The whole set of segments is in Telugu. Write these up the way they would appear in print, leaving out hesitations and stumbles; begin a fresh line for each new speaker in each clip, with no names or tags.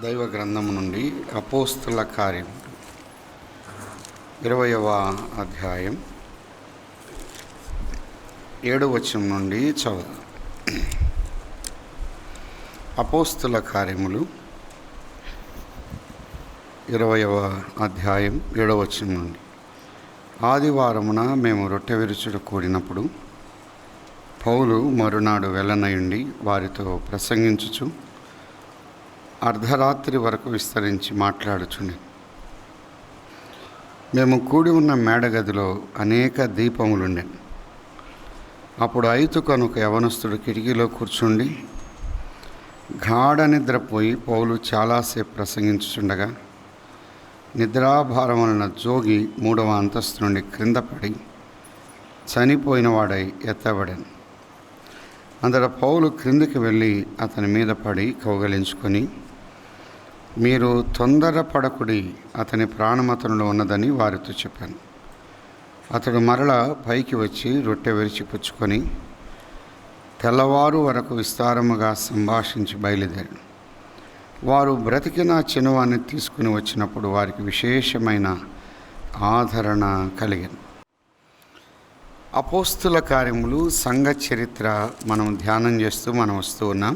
దైవ గ్రంథము నుండి అపోస్తుల కార్యం 20వ అధ్యాయం 7వ వచనం నుండి చదువు. అపోస్తుల కార్యములు 20వ అధ్యాయం 7వ వచనం నుండి. ఆదివారమున మేము రొట్టె విరుచుట కూడినప్పుడు పౌలు మరునాడు వెళ్ళనయుండి వారితో ప్రసంగించుచు అర్ధరాత్రి వరకు విస్తరించి మాట్లాడుచుండి. మేము కూడి ఉన్న మేడగదిలో అనేక దీపములుండెను. అప్పుడు ఐతుకను ఒక యవనస్తుడు కిటికీలో కూర్చుండి గాఢ నిద్రపోయి పౌలు చాలాసేపు ప్రసంగించుచుండగా నిద్రాభారం వలన జోగి 3వ అంతస్తు నుండి క్రింద పడి చనిపోయిన వాడై ఎత్తబడాను. అంతటా పౌలు క్రిందికి వెళ్ళి అతని మీద పడి కౌగలించుకొని, మీరు తొందరపడకుడి, అతని ప్రాణమతనులో ఉన్నదని వారితో చెప్పాను. అతడు మరల పైకి వచ్చి రొట్టె విరిచి పుచ్చుకొని తెల్లవారు వరకు విస్తారముగా సంభాషించి బయలుదేరాడు. వారు బ్రతికిన చిన్నవాన్ని తీసుకుని వచ్చినప్పుడు వారికి విశేషమైన ఆదరణ కలిగింది. అపోస్తుల కార్యములు సంఘ చరిత్ర మనం ధ్యానం చేస్తూ మనం వస్తూ ఉన్నాం.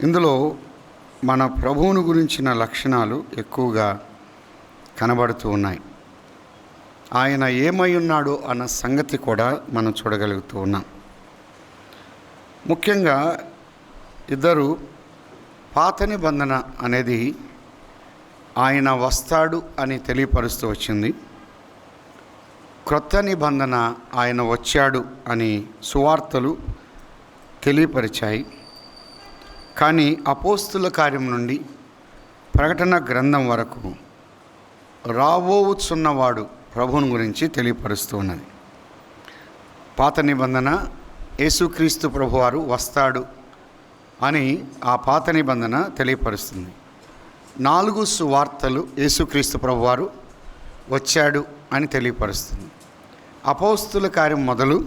ఇందులో మన ప్రభువును గురించిన లక్షణాలు ఎక్కువగా కనబడుతూ ఉన్నాయి. ఆయన ఏమై ఉన్నాడో అన్న సంగతి కూడా మనం చూడగలుగుతూ ఉన్నాం. ముఖ్యంగా ఇద్దరు పాత నిబంధన అనేది ఆయన వస్తాడు అని తెలియపరుస్తూ వచ్చింది. క్రొత్త నిబంధన ఆయన వచ్చాడు అని సువార్తలు తెలియపరిచాయి. కానీ అపోస్తుల కార్యం నుండి ప్రకటన గ్రంథం వరకు రాబోచున్నవాడు ప్రభువుని గురించి తెలియపరుస్తూ ఉన్నది. పాత నిబంధన యేసుక్రీస్తు ప్రభువారు వస్తాడు అని ఆ పాత నిబంధన తెలియపరుస్తుంది. 4 సువార్తలు యేసుక్రీస్తు ప్రభువారు వచ్చాడు అని తెలియపరుస్తుంది. అపోస్తుల కార్యం మొదలు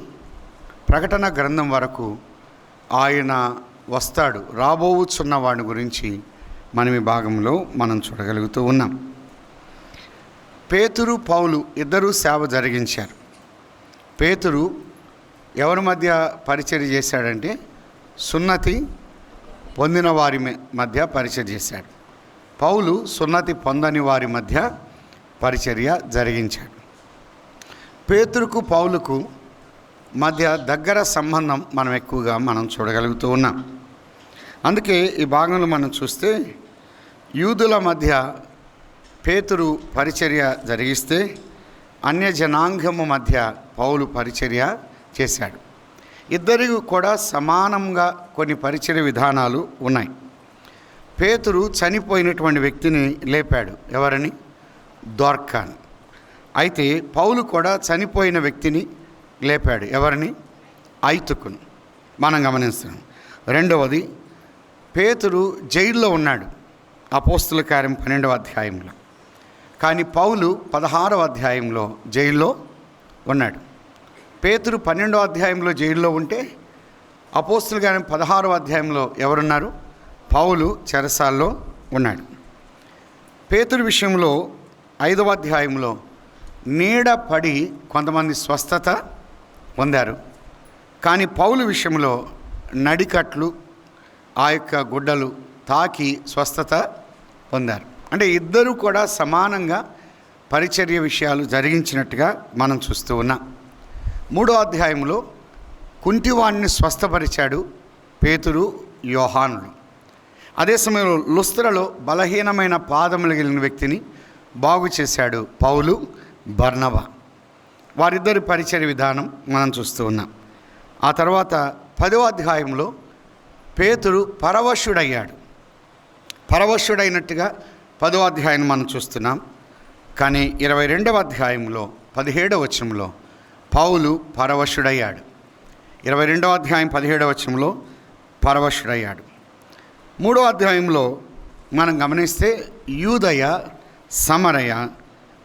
ప్రకటన గ్రంథం వరకు ఆయన వస్తాడు, రాబోచున్నవాడి గురించి మనం ఈ భాగంలో మనం చూడగలుగుతూ ఉన్నాం. పేతురు పౌలు ఇద్దరూ సేవ జరిగించారు. పేతురు ఎవరి మధ్య పరిచర్య చేశాడంటే సున్నతి పొందిన వారి మధ్య పరిచర్య చేశాడు. పౌలు సున్నతి పొందని వారి మధ్య పరిచర్య జరిగించాడు. పేతురుకు పౌలుకు మధ్య దగ్గర సంబంధం మనం ఎక్కువగా మనం చూడగలుగుతూ ఉన్నాం. అందుకే ఈ భాగంలో మనం చూస్తే యూదుల మధ్య పేతురు పరిచర్య జరిగిస్తే అన్య జనాంగము మధ్య పౌలు పరిచర్య చేశాడు. ఇద్దరికి కూడా సమానంగా కొన్ని పరిచర్య విధానాలు ఉన్నాయి. పేతురు చనిపోయినటువంటి వ్యక్తిని లేపాడు. ఎవరని? దొర్కాను. అయితే పౌలు కూడా చనిపోయిన వ్యక్తిని లేపాడు. ఎవరిని? ఐతుకును. మనం గమనిస్తాం. రెండవది, పేతురు జైల్లో ఉన్నాడు అపోస్తుల కార్యం 12వ అధ్యాయంలో. కానీ పౌలు 16వ అధ్యాయంలో జైల్లో ఉన్నాడు. పేతురు 12వ అధ్యాయంలో జైల్లో ఉంటే అపోస్తుల కార్యం 16వ అధ్యాయంలో ఎవరున్నారు? పౌలు చెరసాల్లో ఉన్నాడు. పేతురు విషయంలో 5వ అధ్యాయంలో నీడ పడి కొంతమంది స్వస్థత పొందారు. కానీ పౌలు విషయంలో నడికట్లు ఆ యొక్క గుడ్డలు తాకి స్వస్థత పొందారు. అంటే ఇద్దరు కూడా సమానంగా పరిచర్య విషయాలు జరిగించినట్టుగా మనం చూస్తూ ఉన్నాం. 3వ అధ్యాయంలో కుంటివాణ్ణి స్వస్థపరిచాడు పేతురు, యోహానులు. అదే సమయంలో లుస్త్రలో బలహీనమైన పాదములు కలిగిన వ్యక్తిని బాగు చేశాడు పౌలు, బర్నబా. వారిద్దరి పరిచర్య విధానం మనం చూస్తూ ఉన్నాం. ఆ తర్వాత 10వ అధ్యాయంలో పేతురు పరవశుడయ్యాడు. పరవశుడైనట్టుగా 10వ అధ్యాయం మనం చూస్తున్నాం. కానీ 22వ అధ్యాయంలో 17వ వచనంలో పౌలు పరవశుడయ్యాడు. 22వ అధ్యాయం 17వ వచనంలో పరవశుడయ్యాడు. 3వ అధ్యాయంలో మనం గమనిస్తే యూదయ, సమరయ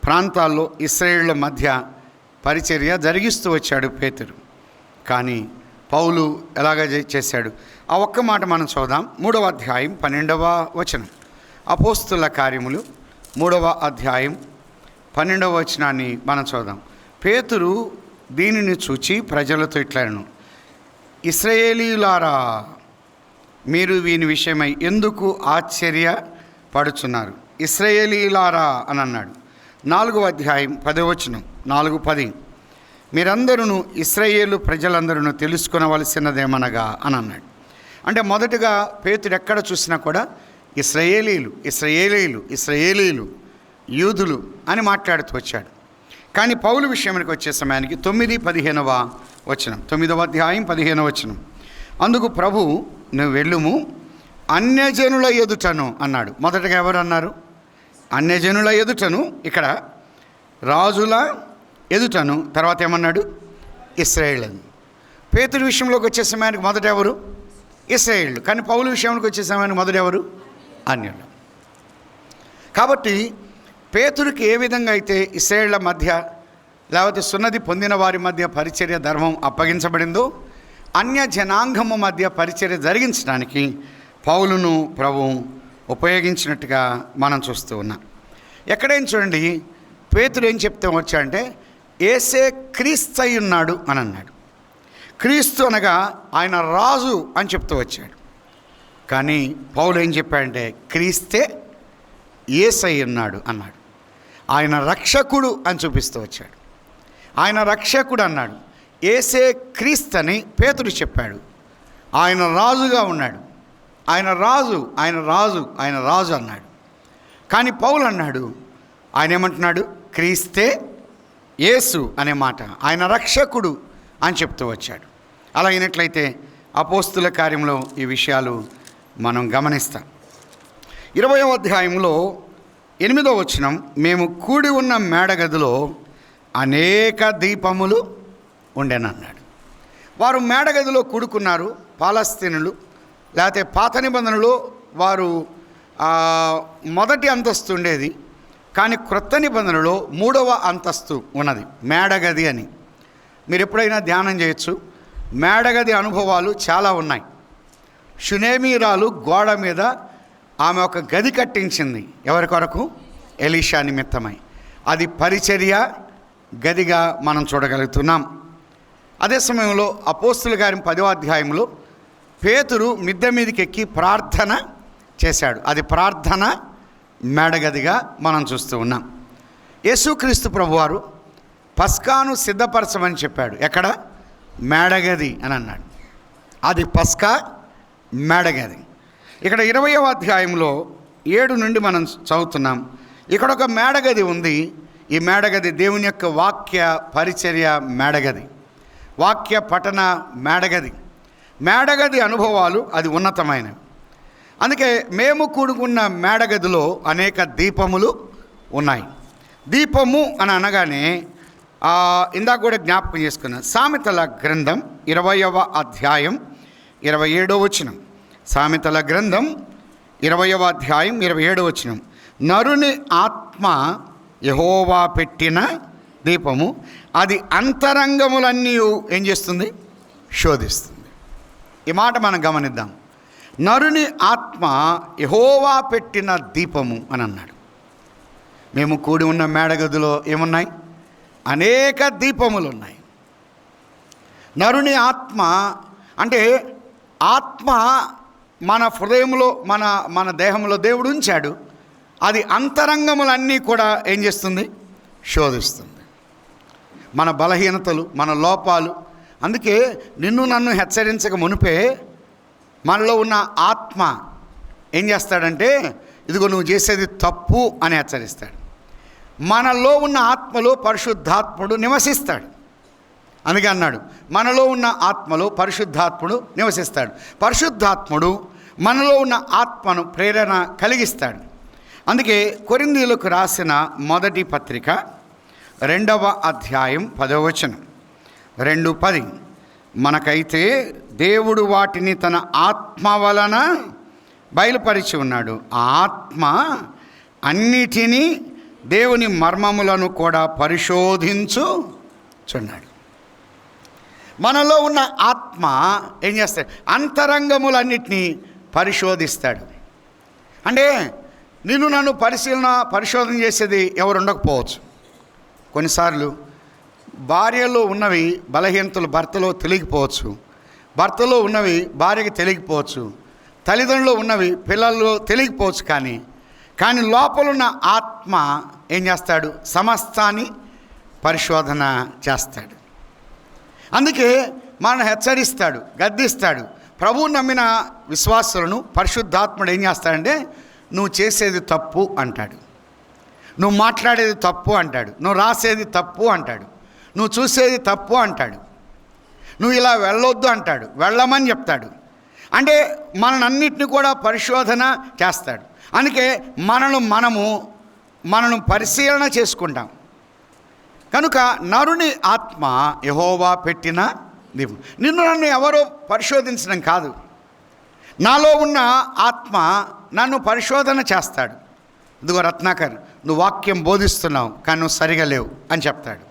ప్రాంతాల్లో ఇశ్రాయేళ్ల మధ్య పరిచర్య జరిగిస్తూ వచ్చాడు పేతురు. కానీ పౌలు ఎలాగ చేశాడు. ఆ ఒక్క మాట మనం చూద్దాం. 3వ అధ్యాయం 12వ వచనం. అపోస్తుల కార్యములు 3వ అధ్యాయం 12వ వచనాన్ని మనం చూద్దాం. పేతురు దీనిని చూచి ప్రజలతో ఇట్లను, ఇశ్రాయేలీయులారా, మీరు వీని విషయమై ఎందుకు ఆశ్చర్యపడుచున్నారు? ఇశ్రాయేలీయులారా అని అన్నాడు. 4వ అధ్యాయం 10వ వచనం, 4:10, మీరందరూ ఇశ్రాయేలు ప్రజలందరూ తెలుసుకొనవలసినదేమనగా అని అన్నాడు. అంటే మొదటగా పేతురు ఎక్కడ చూసినా కూడా ఇశ్రాయేలీలు ఇశ్రాయేలీలు ఇశ్రాయేలీలు యూదులు అని మాట్లాడుతూ వచ్చాడు. కానీ పౌలు విషయానికి వచ్చే సమయానికి 9-15వ వచనం, 9వ అధ్యాయం 15వ వచనం, అందుకు ప్రభు, నువ్వు వెళ్ళుము, అన్యజనుల ఎదుటను అన్నాడు. మొదటగా ఎవరు అన్నారు? అన్యజనుల ఎదుటను, ఇక్కడ రాజుల ఎదుటను, తర్వాత ఏమన్నాడు? ఇశ్రాయేలు. పేతురు విషయంలోకి వచ్చే సమయానికి మొదట ఎవరు? ఇశ్రాయేలు. కానీ పౌలు విషయంలోకి వచ్చే సమయానికి మొదట ఎవరు? అన్యులు. కాబట్టి పేతురుకి ఏ విధంగా అయితే ఇశ్రాయేళ్ల మధ్య లేకపోతే సున్నతి పొందిన వారి మధ్య పరిచర్య ధర్మం అప్పగించబడిందో, అన్య జనాంగము మధ్య పరిచర్య జరిగించడానికి పౌలును ప్రభువు ఉపయోగించినట్టుగా మనం చూస్తూ ఉన్నాం. ఎక్కడైనా చూడండి, పేతురు ఏం చెప్తే వచ్చాడంటే యేసే క్రీస్తు అయి ఉన్నాడు అని అన్నాడు. క్రీస్తు అనగా ఆయన రాజు అని చెప్తూ వచ్చాడు. కానీ పౌలు ఏం చెప్పాడంటే క్రీస్తే యేసై ఉన్నాడు అన్నాడు. ఆయన రక్షకుడు అని చూపిస్తూ వచ్చాడు. ఆయన రక్షకుడు అన్నాడు. యేసే క్రీస్తు అని పేతురు చెప్పాడు. ఆయన రాజుగా ఉన్నాడు. ఆయన రాజు ఆయన రాజు ఆయన రాజు అన్నాడు. కానీ పౌలు అన్నాడు, ఆయన ఏమంటున్నాడు? క్రీస్తే యేసు అనే మాట, ఆయన రక్షకుడు అని చెప్తూ వచ్చాడు. అలా అయినట్లయితే అపోస్తుల కార్యంలో ఈ విషయాలు మనం గమనిస్తాం. 20వ అధ్యాయంలో 8వ వచనం, మేము కూడి ఉన్న మేడగదిలో అనేక దీపములు ఉండెనన్నాడు. వారు మేడగదిలో కూడుకున్నారు. పాలస్తీనులు లేకపోతే పాత నిబంధనలో వారు మొదటి అంతస్తు ఉండేది. కానీ క్రొత్త నిబంధనలో 3వ అంతస్తు ఉన్నది, మేడగది అని. మీరు ఎప్పుడైనా ధ్యానం చేయొచ్చు. మేడగది అనుభవాలు చాలా ఉన్నాయి. షునేమీరాలు గోడ మీద ఆమె ఒక గది కట్టించింది. ఎవరి కొరకు? ఎలీషా నిమిత్తమై. అది పరిచర్య గదిగా మనం చూడగలుగుతున్నాం. అదే సమయంలో అపోస్తుల కార్యం 10వ అధ్యాయంలో పేతురు మిద్దె మీదకి ఎక్కి ప్రార్థన చేశాడు. అది ప్రార్థన మేడగదిగా మనం చూస్తూ ఉన్నాం. యేసుక్రీస్తు ప్రభువారు పస్కాను సిద్ధపరచమని చెప్పాడు. ఎక్కడ? మేడగది అని అన్నాడు. అది పస్కా మేడగది. ఇక్కడ 20వ అధ్యాయంలో 7 నుండి మనం చదువుతున్నాం. ఇక్కడ ఒక మేడగది ఉంది. ఈ మేడగది దేవుని యొక్క వాక్య పరిచర్య మేడగది, వాక్య పఠన మేడగది. మేడగది అనుభవాలు అది ఉన్నతమైనవి. అందుకే మేము కూడుకున్న మేడగదిలో అనేక దీపములు ఉన్నాయి. దీపము అని అనగానే ఇందాక కూడా జ్ఞాపకం చేసుకున్నాను. సామెతల గ్రంథం 20వ అధ్యాయం 27వ వచనం. సామెతల గ్రంథం 20వ అధ్యాయం 27వ వచనం, నరుని ఆత్మ యెహోవా పెట్టిన దీపము, అది అంతరంగములన్నీ ఏం చేస్తుంది? శోధిస్తుంది. ఈ మాట మనం గమనిద్దాం. నరుని ఆత్మ యెహోవా పెట్టిన దీపము అని అన్నాడు. మేము కూడి ఉన్న మేడగదిలో ఏమున్నాయి? అనేక దీపములు ఉన్నాయి. నరుని ఆత్మ అంటే ఆత్మ మన హృదయంలో మన దేహంలో దేవుడు ఉంచాడు. అది అంతరంగములన్నీ కూడా ఏం చేస్తుంది? శోధిస్తుంది. మన బలహీనతలు, మన లోపాలు. అందుకే నిన్ను నన్ను హెచ్చరించక మునిపే మనలో ఉన్న ఆత్మ ఏం చేస్తాడంటే, ఇదిగో నువ్వు చేసేది తప్పు అని హెచ్చరిస్తాడు. మనలో ఉన్న ఆత్మలో పరిశుద్ధాత్ముడు నివసిస్తాడు. అందుకే అన్నాడు, మనలో ఉన్న ఆత్మలో పరిశుద్ధాత్ముడు నివసిస్తాడు. పరిశుద్ధాత్ముడు మనలో ఉన్న ఆత్మను ప్రేరణ కలిగిస్తాడు. అందుకే కొరింథీయులకు రాసిన మొదటి పత్రిక 2వ అధ్యాయం 10వ వచనం, 2:10, మనకైతే దేవుడు వాటిని తన ఆత్మ వలన బయలుపరిచి ఉన్నాడు. ఆ ఆత్మ అన్నిటినీ దేవుని మర్మములను కూడా పరిశోధించుచున్నాడు. మనలో ఉన్న ఆత్మ ఏం చేస్తాడు? అంతరంగములన్నిటినీ పరిశోధిస్తాడు. అంటే నన్ను పరిశోధన చేసేది ఎవరు ఉండకపోవచ్చు. కొన్నిసార్లు భార్యలో ఉన్నవి బలహీనతలు భర్తలో తెలియకపోవచ్చు, భర్తలో ఉన్నవి భార్యకి తెలియకపోవచ్చు, తల్లిదండ్రులు ఉన్నవి పిల్లల్లో తెలియకపోవచ్చు. కానీ లోపలున్న ఆత్మ ఏం చేస్తాడు? సమస్తాన్ని పరిశోధన చేస్తాడు. అందుకే మనల్ని హెచ్చరిస్తాడు, గద్దిస్తాడు. ప్రభువు నమ్మిన విశ్వాసులను పరిశుద్ధాత్ముడు ఏం చేస్తాడంటే, నువ్వు చేసేది తప్పు అంటాడు, నువ్వు మాట్లాడేది తప్పు అంటాడు, నువ్వు రాసేది తప్పు అంటాడు, నువ్వు చూసేది తప్పు అంటాడు, నువ్వు ఇలా వెళ్ళొద్దు అంటాడు, వెళ్ళమని చెప్తాడు. అంటే మనల్ని కూడా పరిశోధన చేస్తాడు. అందుకే మనను పరిశీలన చేసుకుంటాం. కనుక నరుని ఆత్మ యెహోవా పెట్టిన నీవు. నన్ను ఎవరో పరిశోధించడం కాదు, నాలో ఉన్న ఆత్మ నన్ను పరిశోధన చేస్తాడు. ఇదిగో రత్నాకర్, నువ్వు వాక్యం బోధిస్తున్నావు కానీ నువ్వు సరిగా లేవు అని చెప్తాడు,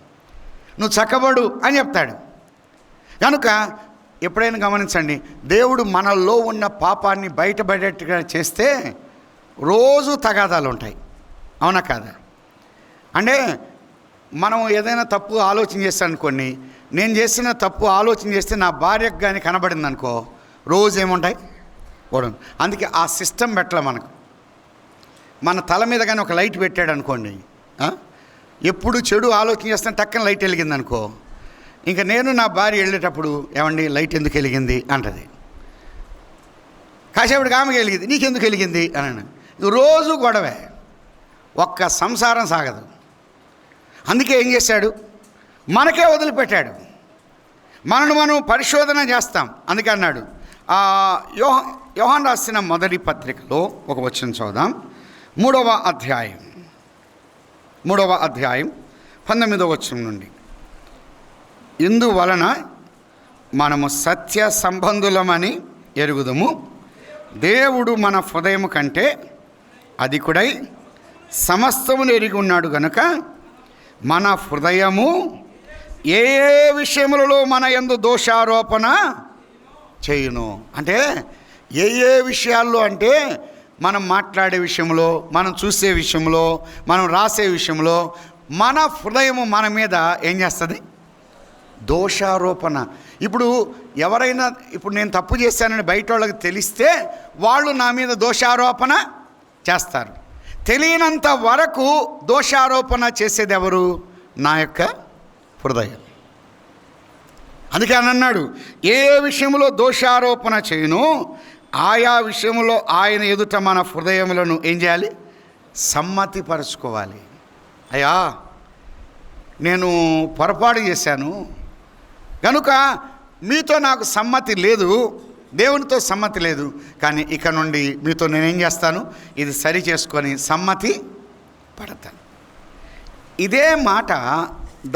నువ్వు చక్కబడు అని చెప్తాడు. కనుక ఎప్పుడైనా గమనించండి, దేవుడు మనలో ఉన్న పాపాన్ని బయటపడేట్టుగా చేస్తే రోజు తగాదాలు ఉంటాయి, అవునా కాదా? అంటే మనం ఏదైనా తప్పు ఆలోచన చేస్తాను అనుకోండి, నేను చేసిన తప్పు ఆలోచన చేస్తే నా భార్యకు కానీ కనబడింది అనుకో, రోజు ఏముంటాయి గొడవ. అందుకే ఆ సిస్టమ్ పెట్టలే మనకు. మన తల మీద కానీ ఒక లైట్ పెట్టాడు అనుకోండి, ఎప్పుడు చెడు ఆలోచన చేస్తాను టక్కన లైట్ వెలిగింది అనుకో, ఇంకా నేను నా భార్య వెళ్ళేటప్పుడు ఏమండి లైట్ ఎందుకు వెలిగింది అంటది, కాసేపటికి ఆమెకి వెలిగింది, నీకెందుకు వెలిగింది అని. రోజు గొడవే, ఒక్క సంసారం సాగదు. అందుకే ఏం చేశాడు? మనకే వదిలిపెట్టాడు, మనం పరిశోధన చేస్తాం. అందుకే అన్నాడు, యోహాను రాసిన మొదటి పత్రికలో ఒక వచనం చదువుదాం. 3వ అధ్యాయం 19వ వచనం నుండి. ఇందువలన మనము సత్య సంబంధులమని ఎరుగుదుము, దేవుడు మన హృదయము కంటే అధికుడై సమస్తమును ఎరిగి ఉన్నాడు గనుక మన హృదయము ఏ విషయములలో మన యందు దోషారోపణ చేయును. అంటే ఏ విషయాల్లో అంటే మనం మాట్లాడే విషయంలో, మనం చూసే విషయంలో, మనం రాసే విషయంలో మన హృదయము మన మీద ఏం చేస్తుంది? దోషారోపణ. ఇప్పుడు నేను తప్పు చేశానని బయట వాళ్ళకి తెలిస్తే వాళ్ళు నా మీద దోషారోపణ చేస్తారు. తెలియనంత వరకు దోషారోపణ చేసేది ఎవరు? నా యొక్క హృదయం. అందుకే అన్నాడు, ఏ విషయంలో దోషారోపణ చేయను ఆయా విషయంలో ఆయన ఎదుట మన హృదయములను ఏం చేయాలి? సమ్మతిపరచుకోవాలి. అయ్యా, నేను పొరపాటు చేశాను కనుక మీతో నాకు సమ్మతి లేదు, దేవునితో సమ్మతి లేదు, కానీ ఇక నుండి మీతో నేనేం చేస్తాను? ఇది సరి చేసుకొని సమ్మతి పడతాను. ఇదే మాట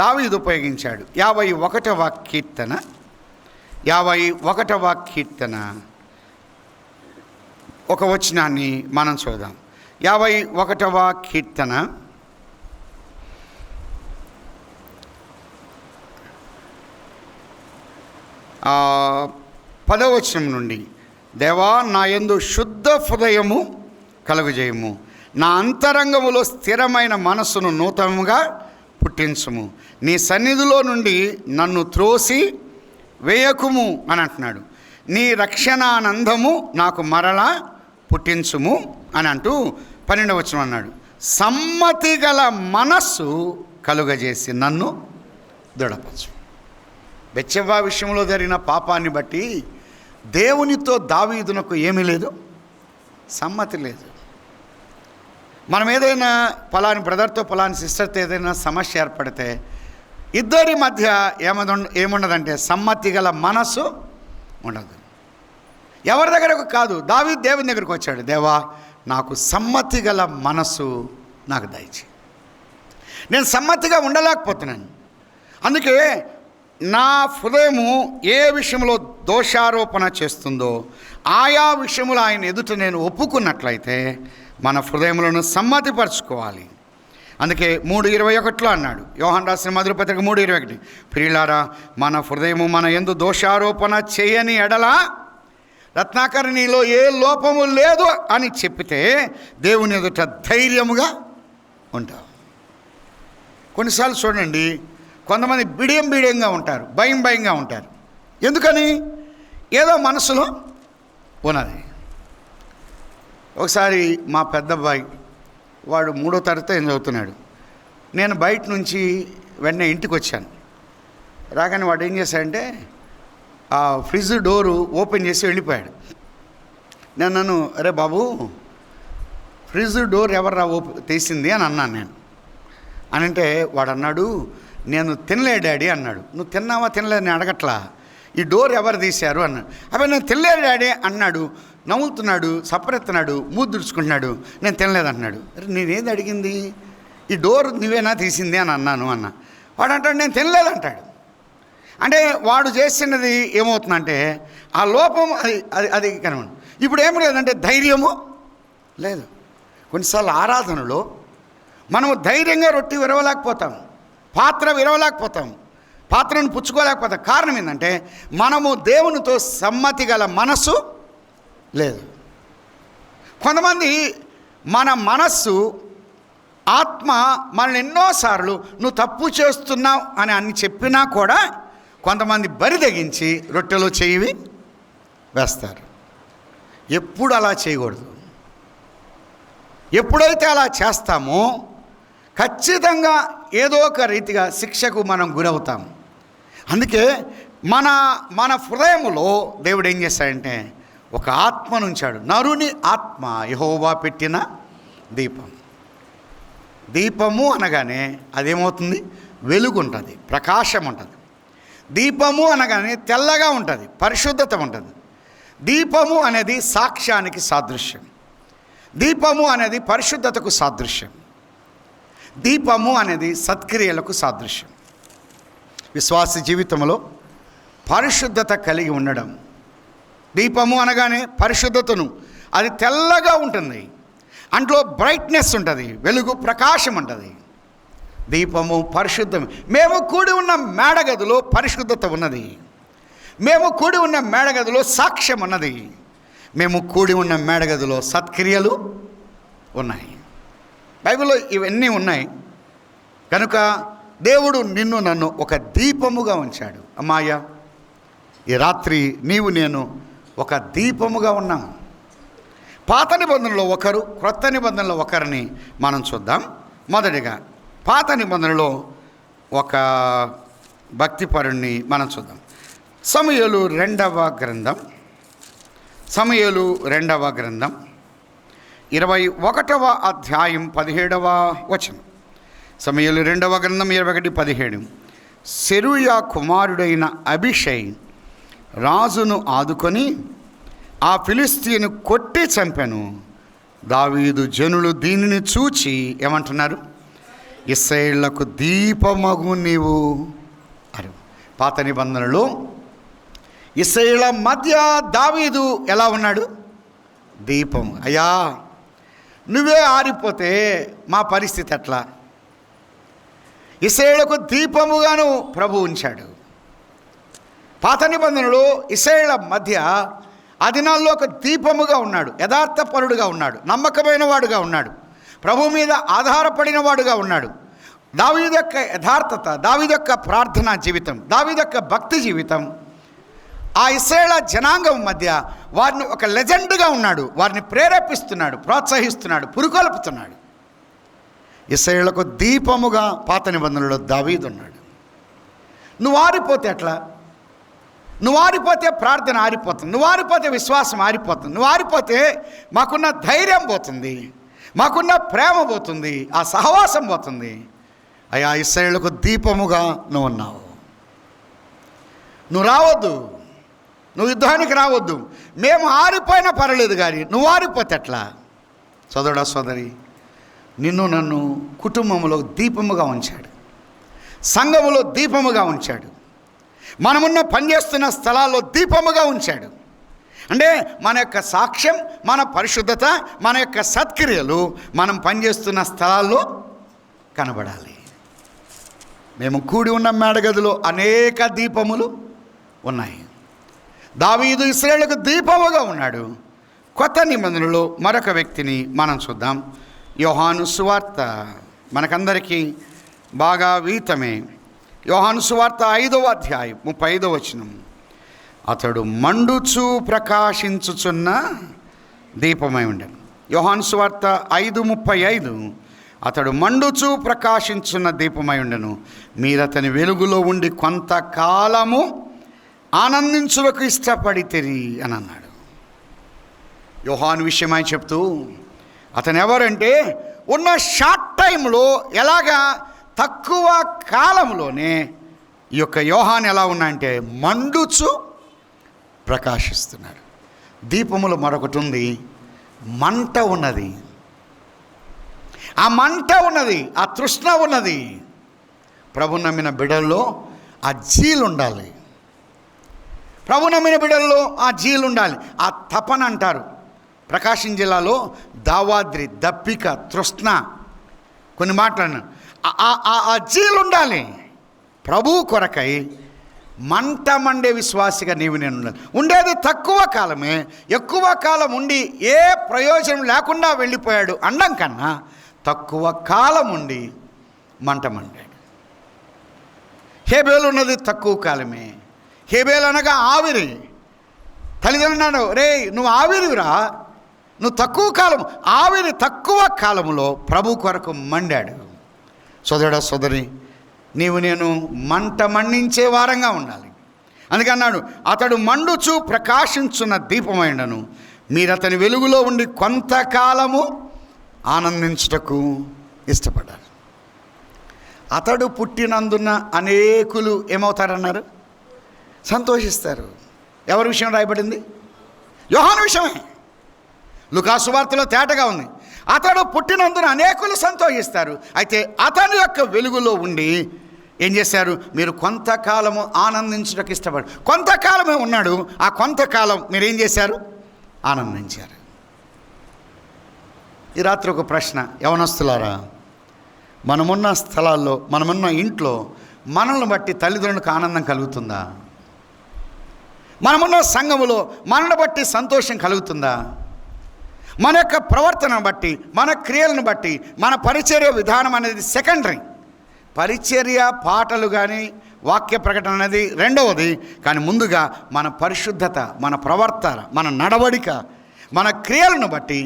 దావీదు ఉపయోగించాడు. 51వ కీర్తన ఒక వచనాన్ని మనం చూద్దాం. 51వ కీర్తన 10వ వచనం నుండి. దేవా, నా యందు శుద్ధ హృదయము కలుగజేయము, నా అంతరంగములో స్థిరమైన మనస్సును నూతనముగా పుట్టించుము, నీ సన్నిధిలో నుండి నన్ను త్రోసి వేయకుము అని అంటున్నాడు. నీ రక్షణానందము నాకు మరలా పుట్టించుము అని అంటూ 12వ వచనం అన్నాడు. సమ్మతి గల మనస్సు కలుగజేసి నన్ను దృఢపరచు. బెత్షెబా విషయంలో జరిగిన పాపాన్ని బట్టి దేవునితో దావీదునకు ఏమీ లేదు, సమ్మతి లేదు. మనం ఏదైనా పలాని బ్రదర్తో పలాని సిస్టర్తో ఏదైనా సమస్య ఏర్పడితే ఇద్దరి మధ్య ఏముండదంటే సమ్మతి గల మనసు ఉండదు. ఎవరి దగ్గరకు కాదు, దావీదు దేవుని దగ్గరకు వచ్చాడు. దేవా, నాకు సమ్మతి గల మనసు నాకు దయచేయి, నేను సమ్మతిగా ఉండలేకపోతున్నాను. అందుకే నా హృదయము ఏ విషయంలో దోషారోపణ చేస్తుందో ఆయా విషయములు ఆయన ఎదుట నేను ఒప్పుకున్నట్లయితే మన హృదయములను సమ్మతిపరచుకోవాలి. అందుకే 3:21 అన్నాడు, యోహాను రాసిన మొదటి పత్రిక 3:21, ప్రియులారా, మన హృదయము మన యందు దోషారోపణ చేయని ఎడల రత్నాకర్ నీలో ఏ లోపము లేదు అని చెప్పితే దేవుని ఎదుట ధైర్యముగా ఉంటావు. కొన్నిసార్లు చూడండి, కొంతమంది బిడియంగా ఉంటారు, భయంగా ఉంటారు. ఎందుకని? ఏదో మనసులో ఉన్నది. ఒకసారి మా పెద్దబ్బాయి, వాడు 3వ తరగతి ఏం చదువుతున్నాడు, నేను బయట నుంచి వెంటనే ఇంటికి వచ్చాను. రాగానే వాడు ఏం చేశాడంటే ఆ ఫ్రిడ్జ్ డోరు ఓపెన్ చేసి వెళ్ళిపోయాడు. నన్ను, అరే బాబు, ఫ్రిడ్జ్ డోర్ ఎవర్రా తీసింది అని అన్నాను నేను. అని అంటే వాడు అన్నాడు, నేను తినలే డాడీ అన్నాడు. నువ్వు తిన్నావా తినలేదు నేను అడగట్లా, ఈ డోర్ ఎవరు తీశారు అన్నాడు. అబ్బాయి నేను తినలేదు డాడీ అన్నాడు. నవ్వుతున్నాడు, సపరెత్తున్నాడు, మూడు దుడుచుకుంటున్నాడు. నేను తినలేదు అంటున్నాడు. నేనేది అడిగింది, ఈ డోర్ నువ్వేనా తీసింది అని అన్నాను అన్న. వాడు అంటాడు నేను తినలేదు అంటాడు. అంటే వాడు చేసినది ఏమవుతుందంటే ఆ లోపం అది కనబడి. ఇప్పుడు ఏం లేదంటే ధైర్యము లేదు. కొన్నిసార్లు ఆరాధనలో మనము ధైర్యంగా రొట్టె విరవలేకపోతాం, పాత్ర విరవలేకపోతాం, పాత్రను పుచ్చుకోలేకపోతాం. కారణం ఏంటంటే మనము దేవునితో సమ్మతి గల మనస్సు లేదు. కొంతమంది మన మనస్సు, ఆత్మ మనల్ని ఎన్నోసార్లు నువ్వు తప్పు చేస్తున్నావు అని చెప్పినా కూడా కొంతమంది బరి తెగించి రొట్టెలో చేయి వేస్తారు. ఎప్పుడు అలా చేయకూడదు. ఎప్పుడైతే అలా చేస్తామో ఖచ్చితంగా ఏదో ఒక రీతిగా శిక్షకు మనం గురవుతాం. అందుకే మన హృదయంలో దేవుడు ఏం చేశాడంటే ఒక ఆత్మను ఉంచాడు. నరుని ఆత్మ యెహోవా పెట్టిన దీపం. దీపము అనగానే అదేమవుతుంది? వెలుగు ఉంటుంది, ప్రకాశం ఉంటుంది. దీపము అనగానే తెల్లగా ఉంటుంది, పరిశుద్ధత ఉంటుంది. దీపము అనేది సాక్ష్యానికి సాదృశ్యం. దీపము అనేది పరిశుద్ధతకు సాదృశ్యం. దీపము అనేది సత్క్రియలకు సాదృశ్యం. విశ్వాస జీవితంలో పరిశుద్ధత కలిగి ఉండడం. దీపము అనగానే పరిశుద్ధతను, అది తెల్లగా ఉంటుంది, అందులో బ్రైట్నెస్ ఉంటుంది, వెలుగు ప్రకాశం ఉంటుంది. దీపము పరిశుద్ధం. మేము కూడి ఉన్న మేడగదిలో పరిశుద్ధత ఉన్నది. మేము కూడి ఉన్న మేడగదిలో సాక్ష్యం ఉన్నది. మేము కూడి ఉన్న మేడగదిలో సత్క్రియలు ఉన్నాయి. బైబిల్లో ఇవన్నీ ఉన్నాయి. కనుక దేవుడు నిన్ను నన్ను ఒక దీపముగా ఉంచాడు. అమ్మాయ, ఈ రాత్రి నీవు నేను ఒక దీపముగా ఉన్నాం. పాత నిబంధనలో ఒకరు, క్రొత్త నిబంధనలో ఒకరిని మనం చూద్దాం. మొదటిగా పాత నిబంధనలో ఒక భక్తిపరుణ్ణి మనం చూద్దాం. సమూయేలు 2వ గ్రంథం 21వ అధ్యాయం 17వ వచనం. సమూయేలు 2వ గ్రంథం 21:17. సెరూయా కుమారుడైన అబీషై రాజును ఆదుకొని ఆ ఫిలిష్తీయుని కొట్టి చంపెను. దావీదు జనులు దీనిని చూచి ఏమంటున్నారు? ఇశ్రాయేలులకు దీపమగు నీవు అరు. పాత నిబంధనలో ఇశ్రాయేలుల మధ్య దావీదు ఎలా ఉన్నాడు? దీపం. అయ్యా, నువ్వే ఆరిపోతే మా పరిస్థితి ఎట్లా? ఇశ్రాయేలులకు దీపముగాను ప్రభు ఉంచాడు. పాత నిబంధనలో ఇశ్రాయేలుల మధ్య ఆ దినాల్లో ఒక దీపముగా ఉన్నాడు, యథార్థపరుడుగా ఉన్నాడు, నమ్మకమైన వాడుగా ఉన్నాడు, ప్రభు మీద ఆధారపడిన వాడుగా ఉన్నాడు. దావీదు యొక్క యథార్థత, దావీదు యొక్క ప్రార్థనా జీవితం, దావీదు యొక్క భక్తి జీవితం ఆ ఇశ్రాయేలు జనాంగం మధ్య వారిని ఒక లెజెండ్గా ఉన్నాడు. వారిని ప్రేరేపిస్తున్నాడు, ప్రోత్సహిస్తున్నాడు, పురుకొల్పుతున్నాడు. ఇశ్రాయేలుకు దీపముగా పాత నిబంధనలో దావీదు ఉన్నాడు. నువ్వు ఆరిపోతే ఎట్లా? నువ్వు ఆరిపోతే ప్రార్థన ఆరిపోతుంది, నువ్వు ఆరిపోతే విశ్వాసం ఆరిపోతుంది, నువ్వు ఆరిపోతే మాకున్న ధైర్యం పోతుంది, మాకున్న ప్రేమ పోతుంది, ఆ సహవాసం పోతుంది. అయ్యా, ఇశ్రాయేలుకు దీపముగా నువ్వు ఉన్నావు. నువ్వు రావద్దు, నువ్వు యుద్ధానికి రావద్దు. మేము ఆరిపోయినా పర్వాలేదు, కానీ నువ్వు ఆరిపోతే ఎట్లా? సోదరుడా సోదరి, నిన్ను నన్ను కుటుంబంలో దీపముగా ఉంచాడు, సంఘములో దీపముగా ఉంచాడు, మనమున్న పనిచేస్తున్న స్థలాల్లో దీపముగా ఉంచాడు. అంటే మన యొక్క సాక్ష్యం, మన పరిశుద్ధత, మన యొక్క సత్క్రియలు మనం పనిచేస్తున్న స్థలాల్లో కనబడాలి. మేము కూడి ఉన్న మేడగదిలో అనేక దీపములు ఉన్నాయి. దావీదు ఇశ్రాయేలుకు దీపముగా ఉన్నాడు. కొత్త నిబంధనలో మరొక వ్యక్తిని మనం చూద్దాం. యోహాను సువార్త మనకందరికీ బాగా వీతమే. యోహాను సువార్త 5వ అధ్యాయం 35వ వచనం. అతడు మండుచు ప్రకాశించుచున్న దీపమై ఉండెను. యోహాను సువార్త 5:35. అతడు మండుచు ప్రకాశించున్న దీపమై ఉండెను. మీరు అతని వెలుగులో ఉండి కొంతకాలము ఆనందించుటకు ఇష్టపడితిరి అని అన్నాడు. యోహాను విషయమై చెప్తూ అతను ఎవరంటే ఉన్న షార్ట్ టైంలో ఎలాగా తక్కువ కాలంలోనే ఈ యొక్క యోహాను ఎలా ఉన్నాయంటే మండుచు ప్రకాశిస్తున్నాడు. దీపములో మరొకటి ఉంది, మంట ఉన్నది. ఆ మంట ఉన్నది, ఆ తృష్ణ ఉన్నది. ప్రభు నమ్మిన బిడ్డల్లో ఆ జీలు ఉండాలి. ప్రభు నమ్మిన బిడ్డల్లో ఆ జీలు ఉండాలి. ఆ తపన అంటారు. ప్రకాశం జిల్లాలో దావాద్రి, దప్పిక, తృష్ణ, కొన్ని మాటలను ఆ జీలు ఉండాలి. ప్రభు కొరకై మంట మండే విశ్వాసిగా నీవు నేను ఉండాలి. ఉండేది తక్కువ కాలమే, ఎక్కువ కాలం ఉండి ఏ ప్రయోజనం లేకుండా వెళ్ళిపోయాడు అండం కన్నా తక్కువ కాలం ఉండి మంట మండాడు. హేబేలు ఉన్నది తక్కువ కాలమే. హేబేలు అనగా ఆవిరి. తల్లిదండ్రులు రే నువ్వు ఆవిరిరా, నువ్వు తక్కువ కాలం, ఆవిరి తక్కువ కాలంలో ప్రభు కొరకు మండాడు. సోదరుడా సోదరి, నీవు నేను మంట మండించే వారంగా ఉండాలి. అందుకన్నాడు అతడు మండుచు ప్రకాశించున్న దీపమైండను. మీరు అతని వెలుగులో ఉండి కొంతకాలము ఆనందించుటకు ఇష్టపడ్డారు. అతడు పుట్టినందున అనేకులు ఏమవుతారన్నారు? సంతోషిస్తారు. ఎవరి విషయం రాయబడింది? యోహాను విషయమే. లూకా సువార్తలో తేటగా ఉంది. అతడు పుట్టినందున అనేకులు సంతోషిస్తారు. అయితే అతని యొక్క వెలుగులో ఉండి ఏం చేశారు? మీరు కొంతకాలము ఆనందించడానికి ఇష్టపడు. కొంతకాలమే ఉన్నాడు. ఆ కొంతకాలం మీరేం చేశారు? ఆనందించారు. ఈ రాత్రి ఒక ప్రశ్న, యవనస్తులారా, మనమున్న స్థలాల్లో, మనమున్న ఇంట్లో మనల్ని బట్టి తల్లిదండ్రులకు ఆనందం కలుగుతుందా? మనమున్న సంఘములో మనల్ని బట్టి సంతోషం కలుగుతుందా? మన యొక్క ప్రవర్తనను బట్టి, మన క్రియలను బట్టి, మన పరిచర్య విధానం అనేది సెకండరీ. పరిచర్య పాటలు కానీ వాక్య ప్రకటన అనేది రెండవది. కానీ ముందుగా మన పరిశుద్ధత, మన ప్రవర్తన, మన నడవడిక, మన క్రియలను బట్టి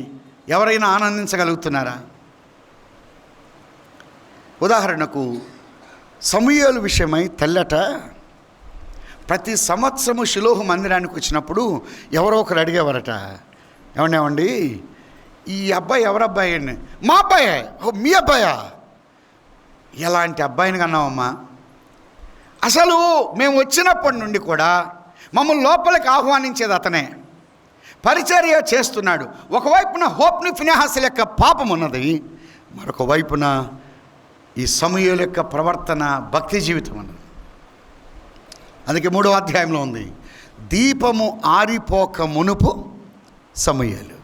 ఎవరైనా ఆనందించగలుగుతున్నారా? ఉదాహరణకు సమూయేలు విషయమై తల్లట ప్రతి సంవత్సరము షిలోహు మందిరానికి వచ్చినప్పుడు ఎవరో ఒకరు అడిగేవారట, ఏమండి ఈ అబ్బాయి ఎవరబ్బాయి అండి? మా అబ్బాయే. ఓ మీ అబ్బాయా? ఎలాంటి అబ్బాయిని కన్నావమ్మా? అసలు మేము వచ్చినప్పటి నుండి కూడా మమ్మల్ని లోపలికి ఆహ్వానించేది అతనే. పరిచర్య చేస్తున్నాడు. ఒకవైపున హోప్ని ఫినెహాసుల యొక్క పాపం ఉన్నది, మరొక వైపున ఈ సమూయేలు యొక్క ప్రవర్తన, భక్తి జీవితం ఉన్నది. అందుకే 3వ అధ్యాయంలో ఉంది, దీపము ఆరిపోక మునుపు సమూయేలు.